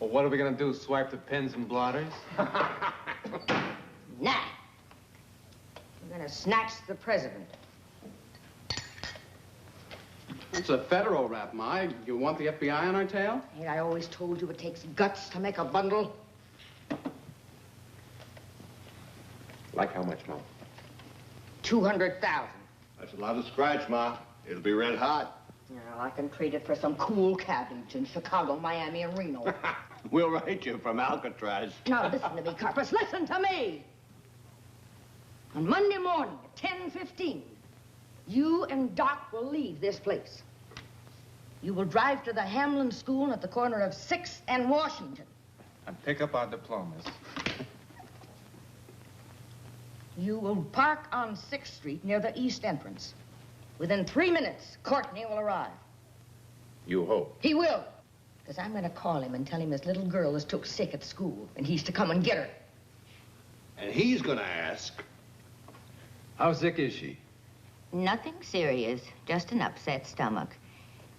Well, what are we gonna do, swipe the pens and blotters? Nah. We're gonna snatch the president. It's a federal rap, Ma. You want the FBI on our tail? Ain't I always told you it takes guts to make a bundle? Like how much, Ma? 200,000. That's a lot of scratch, Ma. It'll be red hot. You know, I can trade it for some cool cabbage in Chicago, Miami, and Reno. We'll write you from Alcatraz. Now, listen to me, Carpus. Listen to me. On Monday morning at 10:15, you and Doc will leave this place. You will drive to the Hamlin School at the corner of 6th and Washington. And pick up our diplomas. You will park on 6th Street near the east entrance. Within 3 minutes, Courtney will arrive. You hope. He will. Because I'm going to call him and tell him his little girl is took sick at school, and he's to come and get her. And he's gonna ask, how sick is she? Nothing serious, just an upset stomach.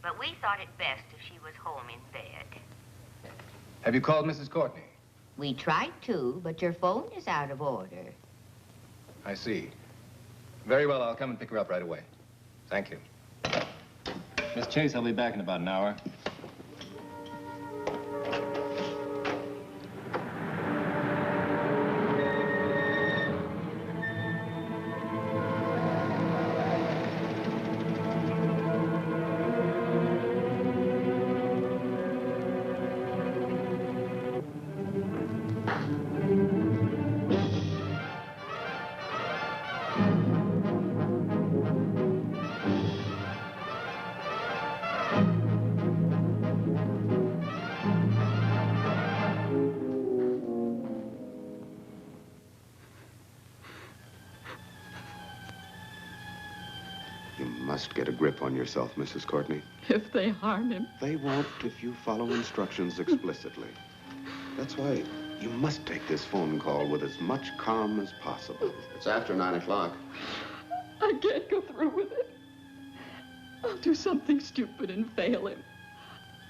but we thought it best if she was home in bed. Have you called Mrs. Courtney? We tried to, but your phone is out of order. I see. Very well, I'll come and pick her up right away. Thank you. Miss Chase, I'll be back in about an hour. Must get a grip on yourself, Mrs. Courtney. If they harm him. They won't if you follow instructions explicitly. That's why you must take this phone call with as much calm as possible. It's after 9 o'clock. I can't go through with it. I'll do something stupid and fail him.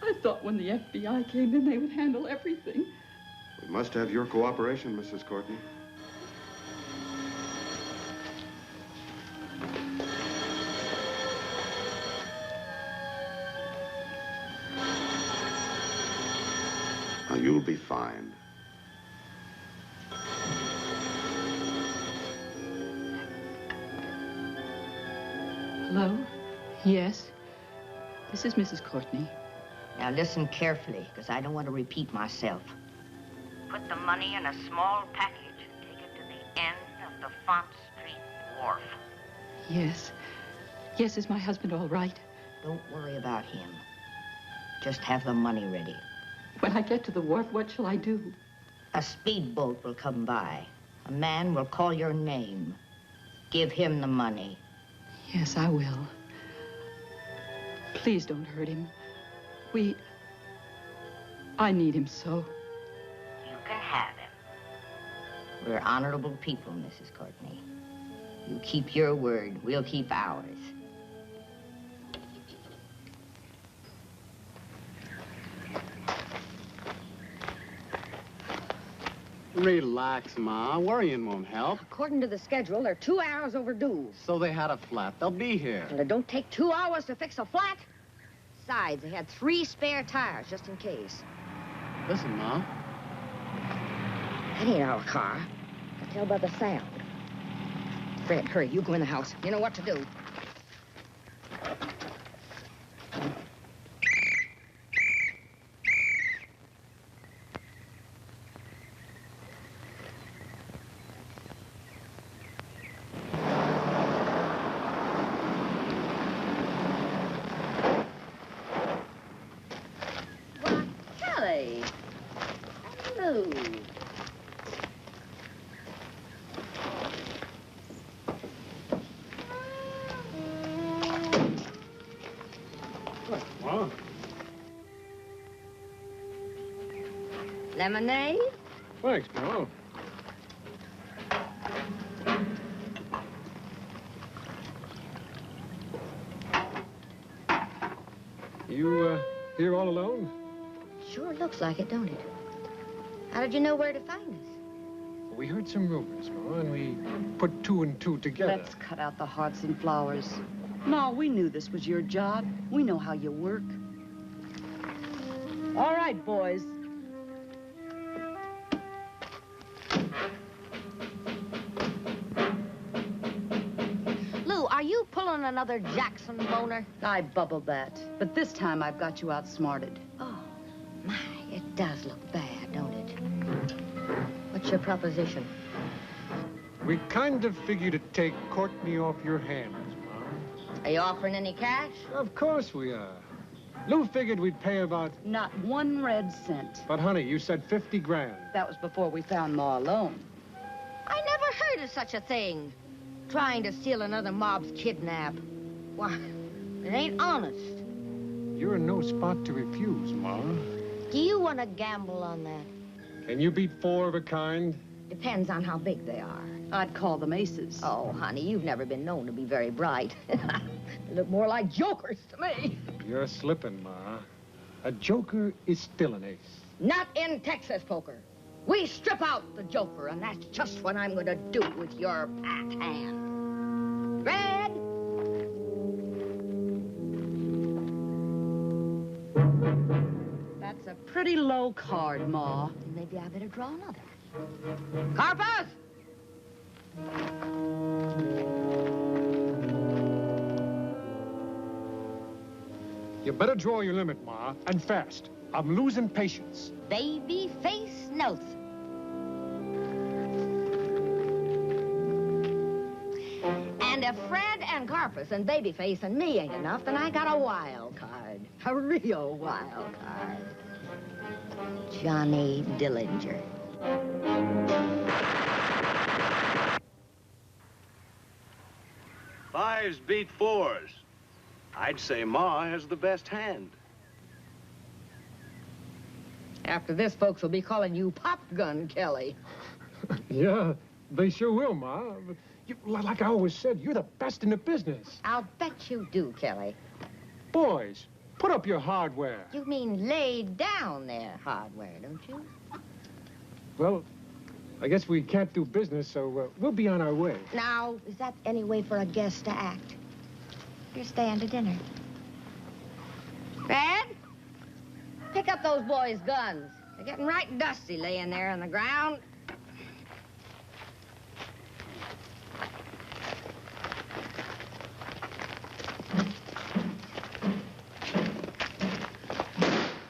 I thought when the FBI came in, they would handle everything. We must have your cooperation, Mrs. Courtney. You'll be fine. Hello? Yes? This is Mrs. Courtney. Now listen carefully, because I don't want to repeat myself. Put the money in a small package and take it to the end of the Font Street wharf. Yes. Yes, is my husband all right? Don't worry about him. Just have the money ready. When I get to the wharf, what shall I do? A speedboat will come by. A man will call your name. Give him the money. Yes, I will. Please don't hurt him. I need him so. You can have him. We're honorable people, Mrs. Courtney. You keep your word, we'll keep ours. Relax, Ma. Worrying won't help. According to the schedule, they're 2 hours overdue. So they had a flat. They'll be here. Well, it don't take 2 hours to fix a flat. Besides, they had 3 spare tires, just in case. Listen, Ma. That ain't our car. I can tell by the sound. Fred, hurry, you go in the house. You know what to do. Lemonade? Thanks, Bill. You, here all alone? Sure looks like it, don't it? How did you know where to find us? We heard some rumors, Ma, and we put 2 and 2 together. Let's cut out the hearts and flowers. No, we knew this was your job. We know how you work. All right, boys. Lou, are you pulling another Jackson boner? I bubbled that. But this time I've got you outsmarted. Oh, my, it does look bad, don't it? What's your proposition? We kind of figure to take Courtney off your hands, Ma. Are you offering any cash? Of course we are. Lou figured we'd pay about... Not 1 red cent. But, honey, you said 50 grand. That was before we found Ma alone. I never heard of such a thing. Trying to steal another mob's kidnap. Why, it ain't honest. You're in no spot to refuse, Ma. Do you want to gamble on that? Can you beat 4 of a kind? Depends on how big they are. I'd call them aces. Oh, honey, you've never been known to be very bright. They look more like jokers to me. You're slipping, Ma. A joker is still an ace. Not in Texas poker. We strip out the joker, and that's just what I'm going to do with your packed hand. Red? That's a pretty low card, Ma. Maybe I better draw another. Carpus! You better draw your limit, Ma, and fast. I'm losing patience. Baby face notes. And if Fred and Carpus and Babyface and me ain't enough, then I got a wild card. A real wild card. Johnny Dillinger. Fives beat fours. I'd say Ma has the best hand. After this, folks will be calling you Pop Gun Kelly. Yeah, they sure will, Ma. But like I always said, you're the best in the business. I'll bet you do, Kelly. Boys, put up your hardware. You mean lay down their hardware, don't you? Well, I guess we can't do business, so we'll be on our way. Now, is that any way for a guest to act? You're staying to dinner. Fred? Pick up those boys' guns. They're getting right dusty laying there on the ground.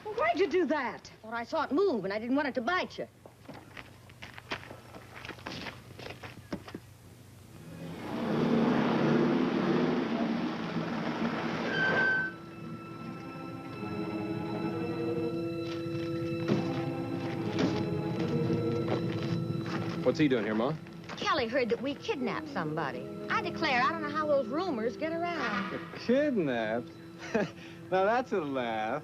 Well, why'd you do that? Thought I saw it move, and I didn't want it to bite you. What's he doing here, Ma? Kelly heard that we kidnapped somebody. I declare, I don't know how those rumors get around. Kidnapped? Now that's a laugh.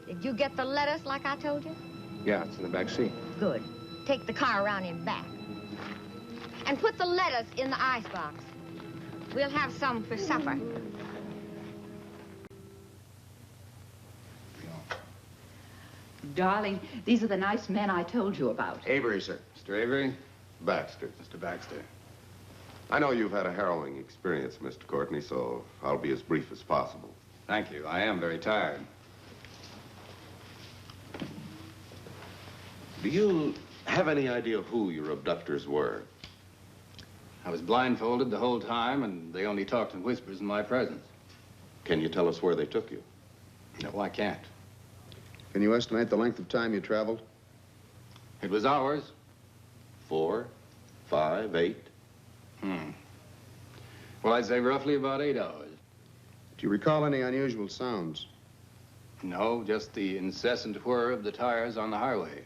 Did you get the lettuce like I told you? Yeah, it's in the back seat. Good. Take the car around in back. And put the lettuce in the icebox. We'll have some for supper. Darling, these are the nice men I told you about. Avery, sir. Mr. Avery? Baxter. Mr. Baxter. I know you've had a harrowing experience, Mr. Courtney, so I'll be as brief as possible. Thank you. I am very tired. Do you have any idea who your abductors were? I was blindfolded the whole time, and they only talked in whispers in my presence. Can you tell us where they took you? No, I can't. Can you estimate the length of time you traveled? It was hours. 4, 5, 8? Well, I'd say roughly about 8 hours. Do you recall any unusual sounds? No, just the incessant whir of the tires on the highway.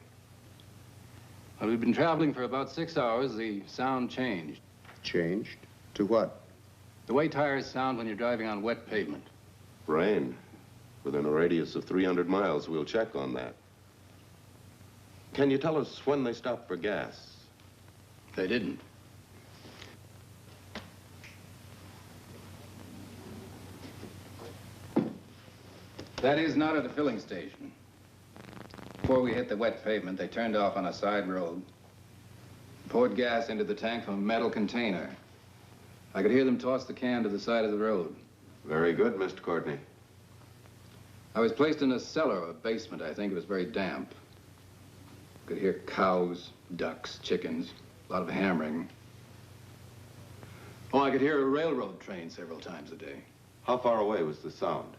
When we'd been traveling for about 6 hours, the sound changed. Changed? To what? The way tires sound when you're driving on wet pavement. Rain. Within a radius of 300 miles, we'll check on that. Can you tell us when they stopped for gas? They didn't. That is not at a filling station. Before we hit the wet pavement, they turned off on a side road, poured gas into the tank from a metal container. I could hear them toss the can to the side of the road. Very good, Mr. Courtney. I was placed in a cellar or a basement. I think it was very damp. Could hear cows, ducks, chickens, a lot of hammering. Oh, I could hear a railroad train several times a day. How far away was the sound?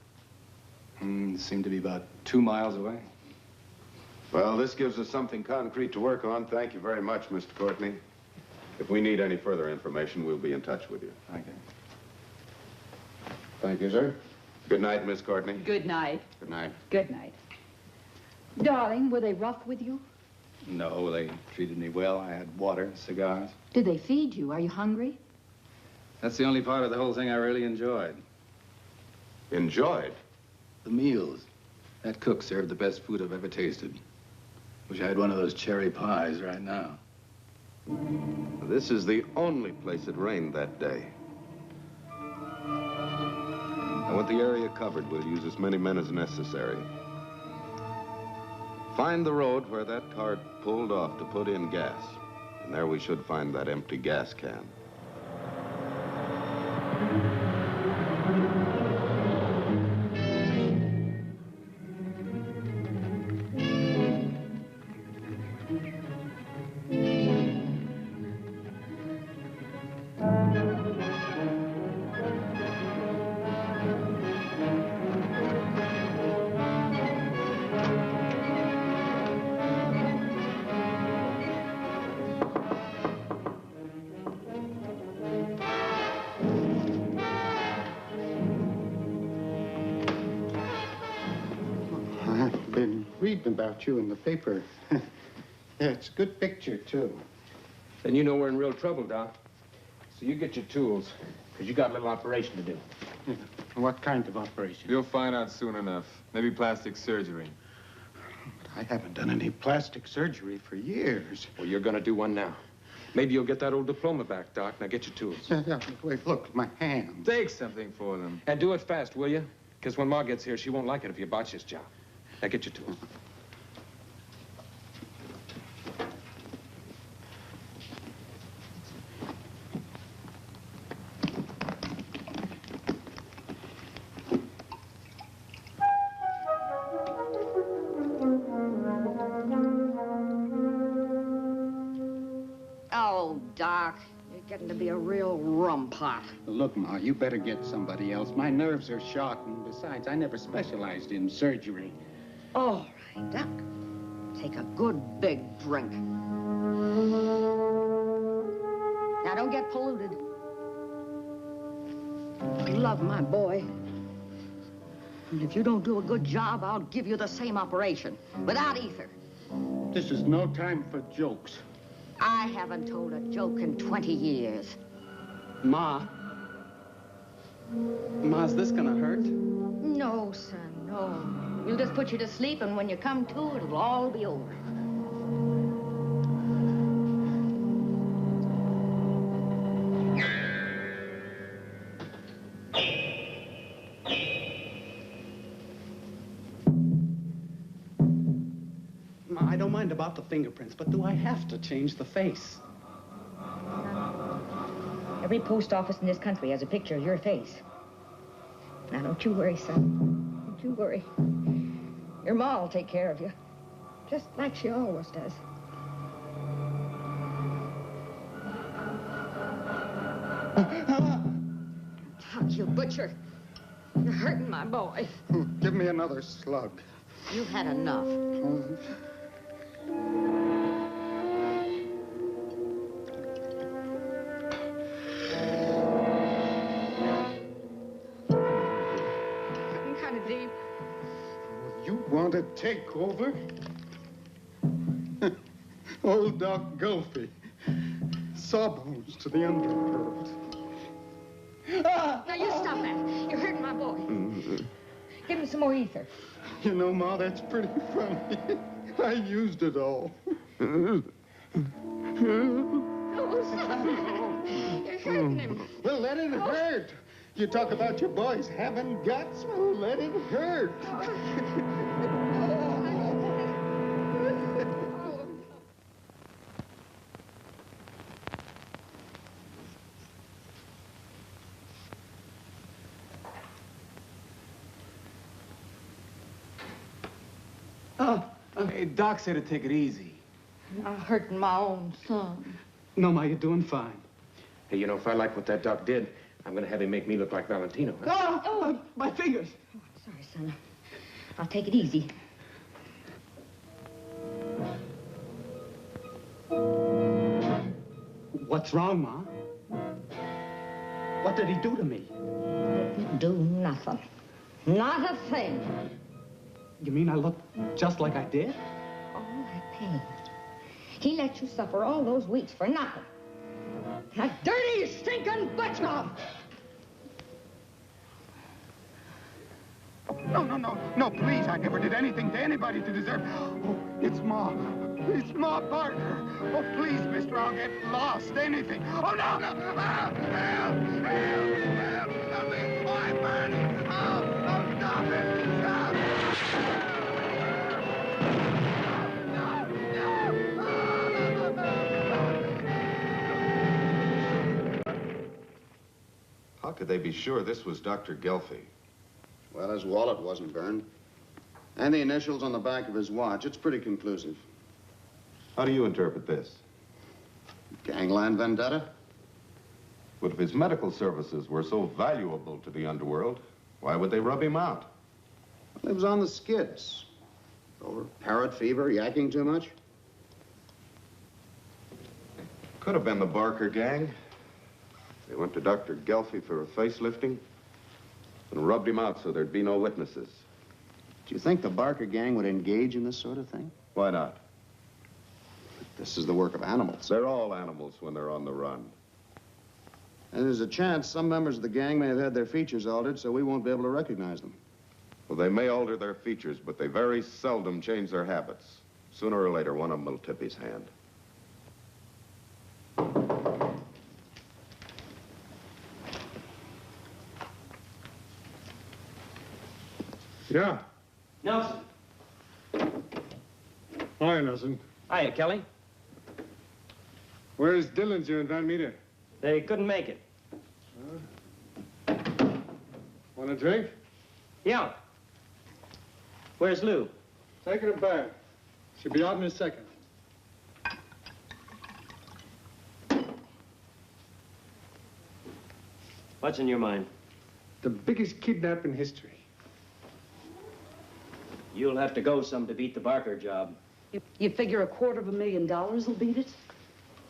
It seemed to be about 2 miles away. Well, this gives us something concrete to work on. Thank you very much, Mr. Courtney. If we need any further information, we'll be in touch with you. Thank you. Thank you, sir. Good night, Miss Courtney. Good night. Good night. Good night. Darling, were they rough with you? No, they treated me well. I had water, cigars. Did they feed you? Are you hungry? That's the only part of the whole thing I really enjoyed. Enjoyed? The meals. That cook served the best food I've ever tasted. Wish I had one of those cherry pies right now. This is the only place it rained that day. And with the area covered, we'll use as many men as necessary. Find the road where that car pulled off to put in gas. And there we should find that empty gas can. About you in the paper. Yeah, it's a good picture, too. Then you know we're in real trouble, Doc. So you get your tools, because you got a little operation to do. Yeah. What kind of operation? You'll find out soon enough. Maybe plastic surgery. But I haven't done any plastic surgery for years. Well, you're going to do one now. Maybe you'll get that old diploma back, Doc. Now get your tools. Yeah, wait, look, my hand. Take something for them. And do it fast, will you? Because when Ma gets here, she won't like it if you botch this job. Now get your tools. Doc, you're getting to be a real rum pot. Look, Ma, you better get somebody else. My nerves are shot, and besides, I never specialized in surgery. All right, Doc. Take a good big drink. Now, don't get polluted. I love my boy. And if you don't do a good job, I'll give you the same operation, without ether. This is no time for jokes. I haven't told a joke in 20 years. Ma, is this gonna hurt? No, son, no. We'll just put you to sleep, and when you come to, it'll all be over. I don't mind about the fingerprints, but do I have to change the face? Every post office in this country has a picture of your face. Now, don't you worry, son. Don't you worry. Your ma will take care of you, just like she always does. Doc, you butcher. You're hurting my boy. Give me another slug. You've had enough. Kind of deep. You want to take over? Old Doc Gulfy. Sawbones to the underworld. Now, you stop that. You're hurting my boy. Give him some more ether. You know, Ma, that's pretty funny. I used it all. Oh, stop it. You're hurting him. Well, let it hurt. You talk about your boys having guts. Well, let it hurt. Hey, Doc said to take it easy. I'm hurting my own son. No, Ma, you're doing fine. Hey, you know, if I like what that Doc did, I'm going to have him make me look like Valentino. Huh? Oh, my fingers. Oh, sorry, son. I'll take it easy. What's wrong, Ma? What did he do to me? Didn't do nothing. Not a thing. You mean I look just like I did? All that pain. He let you suffer all those weeks for nothing. That dirty, stinking butcher! No, please. I never did anything to anybody to deserve... Oh, it's Ma. It's Ma Barker. Oh, please, mister, I'll get lost. Anything. Oh, no, no. Help! Help! Help! Help! Help me! Oh, I'm burning! Oh, stop it! Stop! How could they be sure this was Dr. Gelfie? Well, his wallet wasn't burned. And the initials on the back of his watch. It's pretty conclusive. How do you interpret this? Gangland vendetta? But if his medical services were so valuable to the underworld, why would they rub him out? Well, he was on the skids. Over parrot fever, yakking too much. Could have been the Barker gang. They went to Dr. Gelfie for a facelifting and rubbed him out so there'd be no witnesses. Do you think the Barker gang would engage in this sort of thing? Why not? This is the work of animals. They're all animals when they're on the run. And there's a chance some members of the gang may have had their features altered, so we won't be able to recognize them. Well, they may alter their features, but they very seldom change their habits. Sooner or later, one of them will tip his hand. Yeah. Nelson. Hi, Nelson. Hiya, Kelly. Where's Dillinger and Van Meter? They couldn't make it. Want a drink? Yeah. Where's Lou? Taking a bath. She'll be out in a second. What's in your mind? The biggest kidnap in history. You'll have to go some to beat the Barker job. You figure $250,000 will beat it?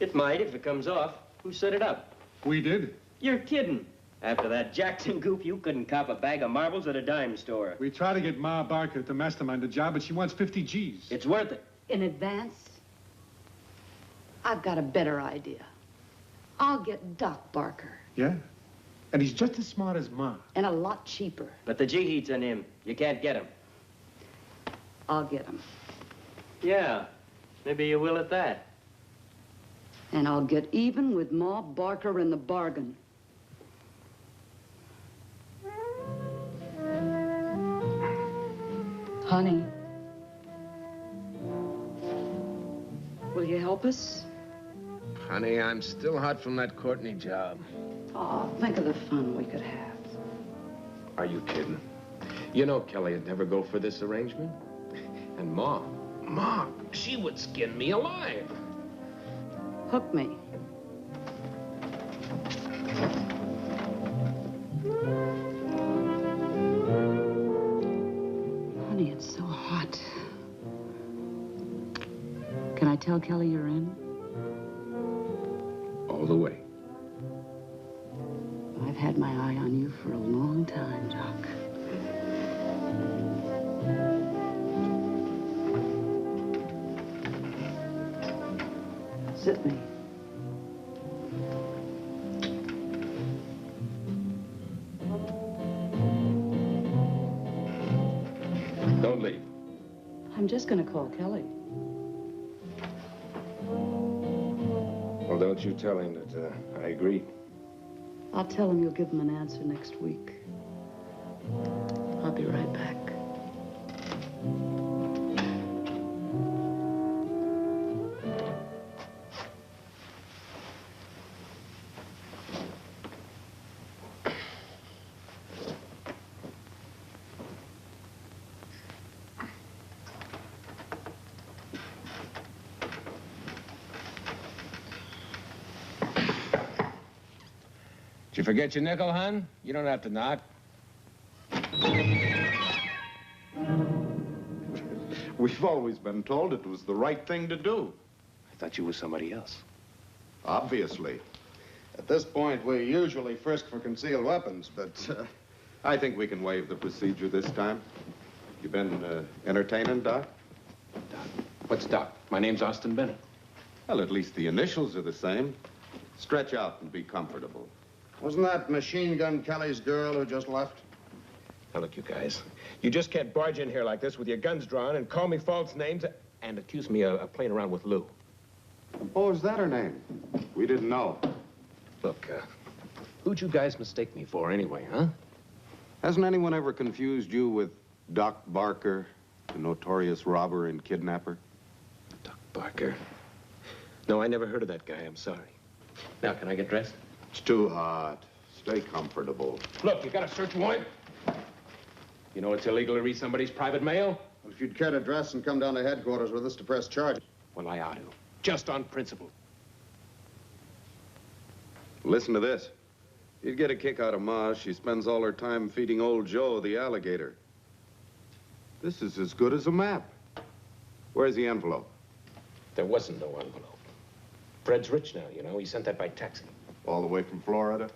It might if it comes off. Who set it up? We did. You're kidding. After that Jackson goof, you couldn't cop a bag of marbles at a dime store. We tried to get Ma Barker to mastermind the job, but she wants 50 G's. It's worth it. In advance? I've got a better idea. I'll get Doc Barker. Yeah? And he's just as smart as Ma. And a lot cheaper. But the G heat's on him. You can't get him. I'll get him. Yeah, maybe you will at that. And I'll get even with Ma Barker in the bargain. Honey, will you help us? Honey, I'm still hot from that Courtney job. Oh, think of the fun we could have. Are you kidding? You know Kelly would never go for this arrangement. And Ma, she would skin me alive. Hook me. Honey, it's so hot. Can I tell Kelly you're in? All the way. I've had my eye on you for a long time, Doc. Sit me. Don't leave. I'm just gonna call Kelly. Well, don't you tell him that I agreed. I'll tell him you'll give him an answer next week. I'll be right back. Did you forget your nickel, hon? You don't have to knock. We've always been told it was the right thing to do. I thought you were somebody else. Obviously. At this point, we usually frisk for concealed weapons, but... I think we can waive the procedure this time. You been entertaining, Doc? Doc. What's Doc? My name's Austin Bennett. Well, at least the initials are the same. Stretch out and be comfortable. Wasn't that Machine Gun Kelly's girl who just left? Now, look, you guys. You just can't barge in here like this with your guns drawn and call me false names. and accused me of playing around with Lou. Oh, is that her name? We didn't know. Look, who'd you guys mistake me for anyway, huh? Hasn't anyone ever confused you with Doc Barker, the notorious robber and kidnapper? Doc Barker? No, I never heard of that guy. I'm sorry. Now, can I get dressed? It's too hot. Stay comfortable. Look, you got a search warrant? You know it's illegal to read somebody's private mail? Well, if you'd care to dress and come down to headquarters with us to press charges. Well, I ought to. Just on principle. Listen to this. You'd get a kick out of Ma. She spends all her time feeding old Joe, the alligator. This is as good as a map. Where's the envelope? There wasn't no envelope. Fred's rich now, you know. He sent that by taxi. All the way from Florida?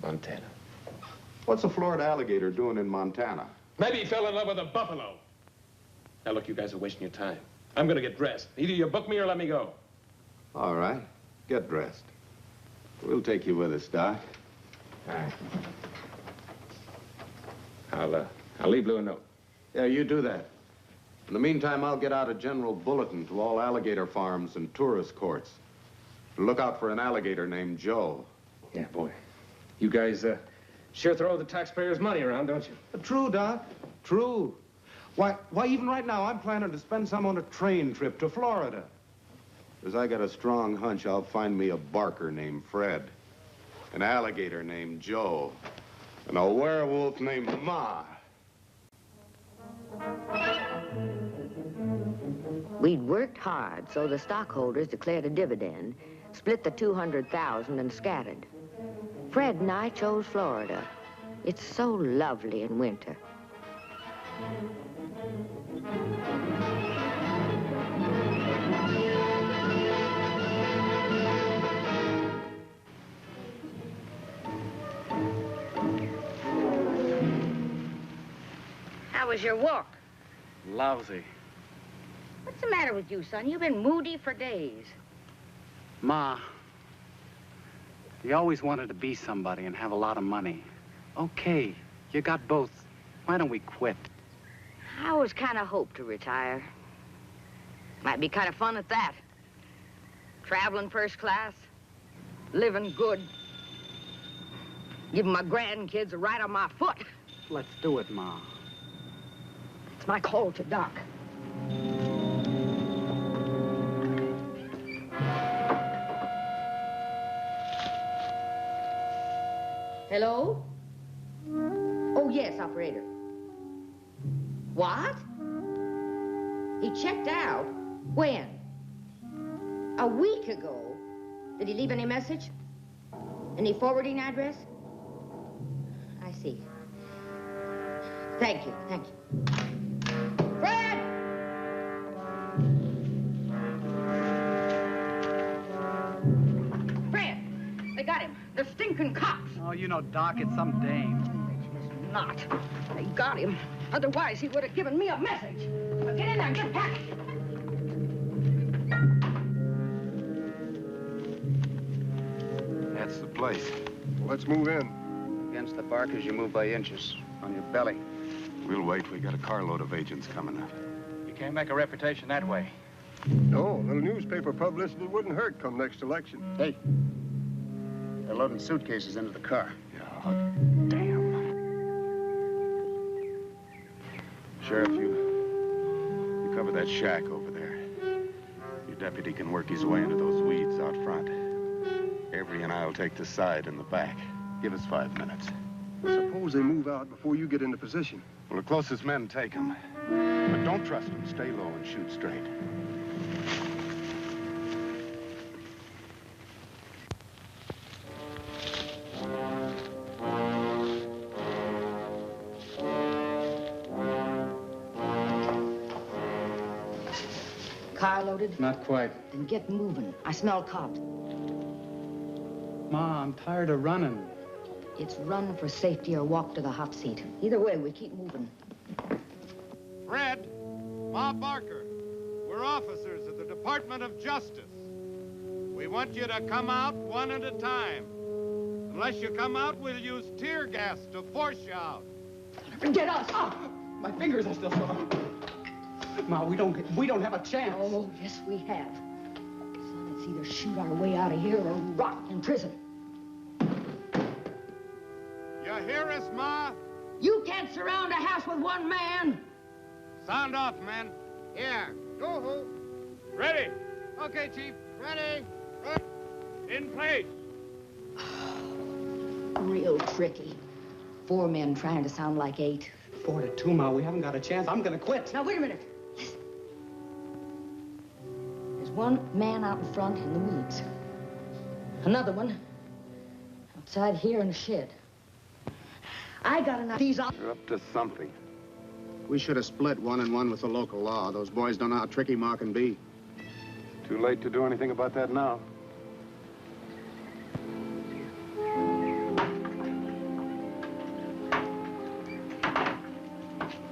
Montana. What's a Florida alligator doing in Montana? Maybe he fell in love with a buffalo. Now, look, you guys are wasting your time. I'm gonna get dressed. Either you book me or let me go. All right. Get dressed. We'll take you with us, Doc. All right. I'll leave Lou a note. Yeah, you do that. In the meantime, I'll get out a general bulletin to all alligator farms and tourist courts. Look out for an alligator named Joe. Yeah, boy. You guys, sure throw the taxpayers' money around, don't you? True, Doc. True. Why, even right now, I'm planning to spend some on a train trip to Florida. Because I got a strong hunch I'll find me a barker named Fred, an alligator named Joe, and a werewolf named Ma. We'd worked hard, so the stockholders declared a dividend, split the $200,000 and scattered. Fred and I chose Florida. It's so lovely in winter. How was your walk? Lousy. What's the matter with you, son? You've been moody for days. Ma, you always wanted to be somebody and have a lot of money. Okay, you got both. Why don't we quit? I always kind of hoped to retire. Might be kind of fun at that. Traveling first class, living good, giving my grandkids a ride on my foot. Let's do it, Ma. It's my call to Doc. Hello? Oh, yes, operator. What? He checked out? When? A week ago. Did he leave any message? Any forwarding address? I see. Thank you, thank you. Fred! Fred! They got him. The stinking cops. Oh, you know, Doc, it's some dame. It's not. They got him. Otherwise, he would have given me a message. Now get in there and get packed. That's the place. Let's move in. Against the barkers, you move by inches. On your belly. We'll wait. We got a carload of agents coming up. You can't make a reputation that way. No, a little newspaper publicity wouldn't hurt come next election. Hey, they're loading suitcases into the car. Yeah, damn. Sheriff, you cover that shack over there. Your deputy can work his way into those weeds out front. Avery and I'll take the side in the back. Give us 5 minutes. Suppose they move out before you get into position. Well, the closest men take them. But don't trust them. Stay low and shoot straight. Car loaded? Not quite. Then get moving. I smell cops. Ma, I'm tired of running. It's run for safety or walk to the hot seat. Either way, we keep moving. Fred, Ma Barker, we're officers of the Department of Justice. We want you to come out one at a time. Unless you come out, we'll use tear gas to force you out. Get us! Oh, my fingers are still sore. Ma, we don't have a chance. Oh, yes, we have. Son, it's either shoot our way out of here or rot in prison. You hear us, Ma? You can't surround a house with one man. Sound off, men. Here. Go-ho. Ready. Okay, Chief. Ready. In place. Real tricky. 4 men trying to sound like 8. 4 to 2, Ma. We haven't got a chance. I'm gonna quit. Now, wait a minute. Listen. There's one man out in front in the weeds. Another one outside here in the shed. I got enough of these on. You're up to something. We should have split 1 and 1 with the local law. Those boys don't know how tricky Ma can be. Too late to do anything about that now.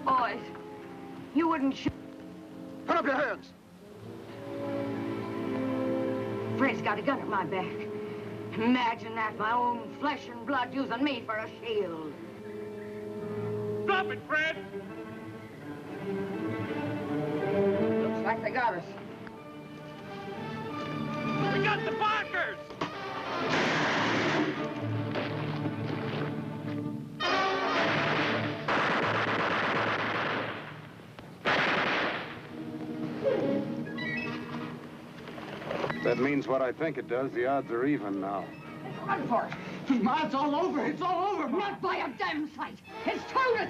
Boys, you wouldn't shoot. Put up your hands. Fred's got a gun at my back. Imagine that, my own flesh and blood using me for a shield. Stop it, Fred! Looks like they got us. We got the Barkers! That means what I think it does. The odds are even now. Run for it. Ma, it's all over. It's all over, Ma. Not by a damn sight. It's 2 to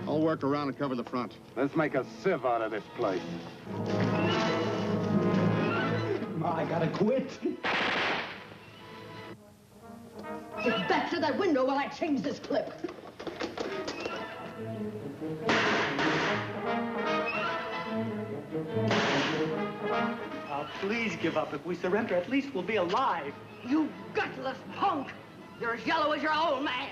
2. All work around and cover the front. Let's make a sieve out of this place. Ma, I gotta quit. Get back to that window while I change this clip. Oh, please give up. If we surrender, at least we'll be alive. You gutless punk! You're as yellow as your old man.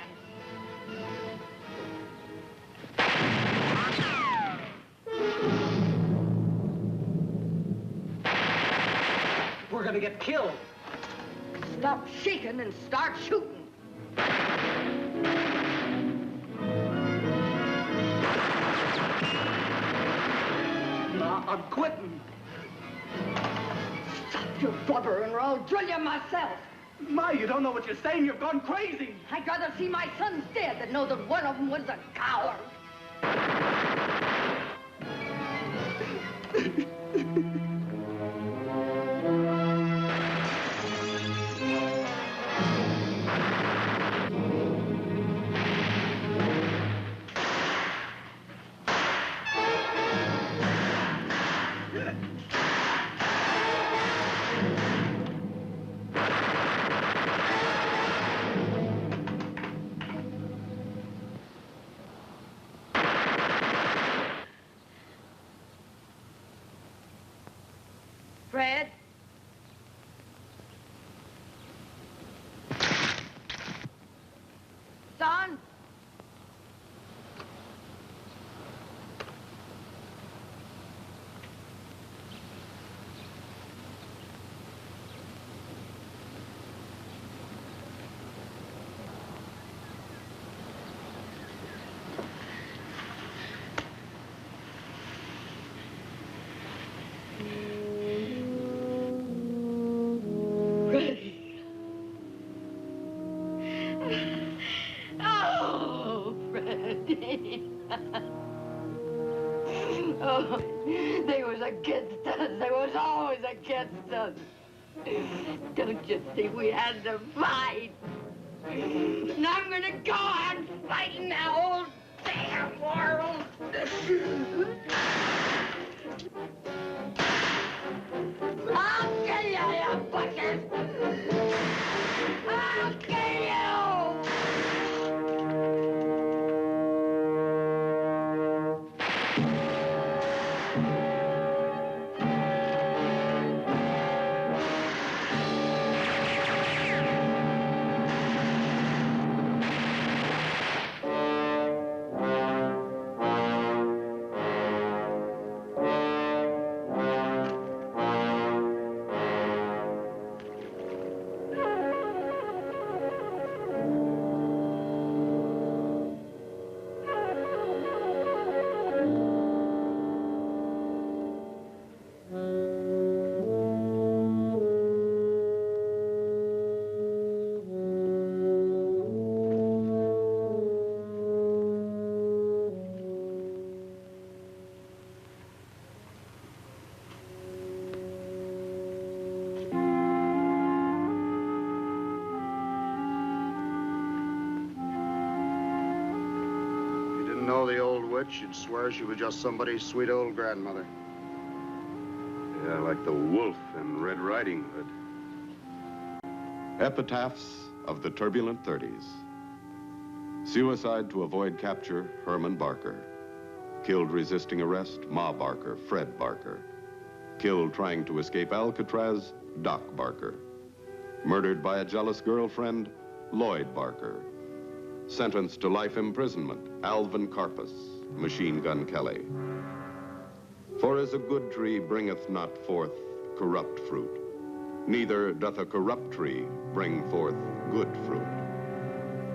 We're gonna get killed. Stop shaking and start shooting. Ma, I'm quitting. Stop your blubbering or I'll drill you myself. Ma, you don't know what you're saying. You've gone crazy. I'd rather see my sons dead than know that one of them was a coward. Fred? Son? Oh, Freddie. Oh, they was against us. They was always against us. Don't you think we had to fight? And I'm gonna go on fighting the whole damn world. I'll kill you, you bucket! I'll kill you! witch, you'd swear she was just somebody's sweet old grandmother. Yeah, like the wolf in Red Riding Hood. Epitaphs of the Turbulent 30s. Suicide to avoid capture, Herman Barker. Killed resisting arrest, Ma Barker, Fred Barker. Killed trying to escape Alcatraz, Doc Barker. Murdered by a jealous girlfriend, Lloyd Barker. Sentenced to life imprisonment, Alvin Karpus, Machine Gun Kelly. For as a good tree bringeth not forth corrupt fruit, neither doth a corrupt tree bring forth good fruit.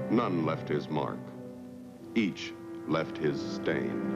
None left his mark, each left his stain.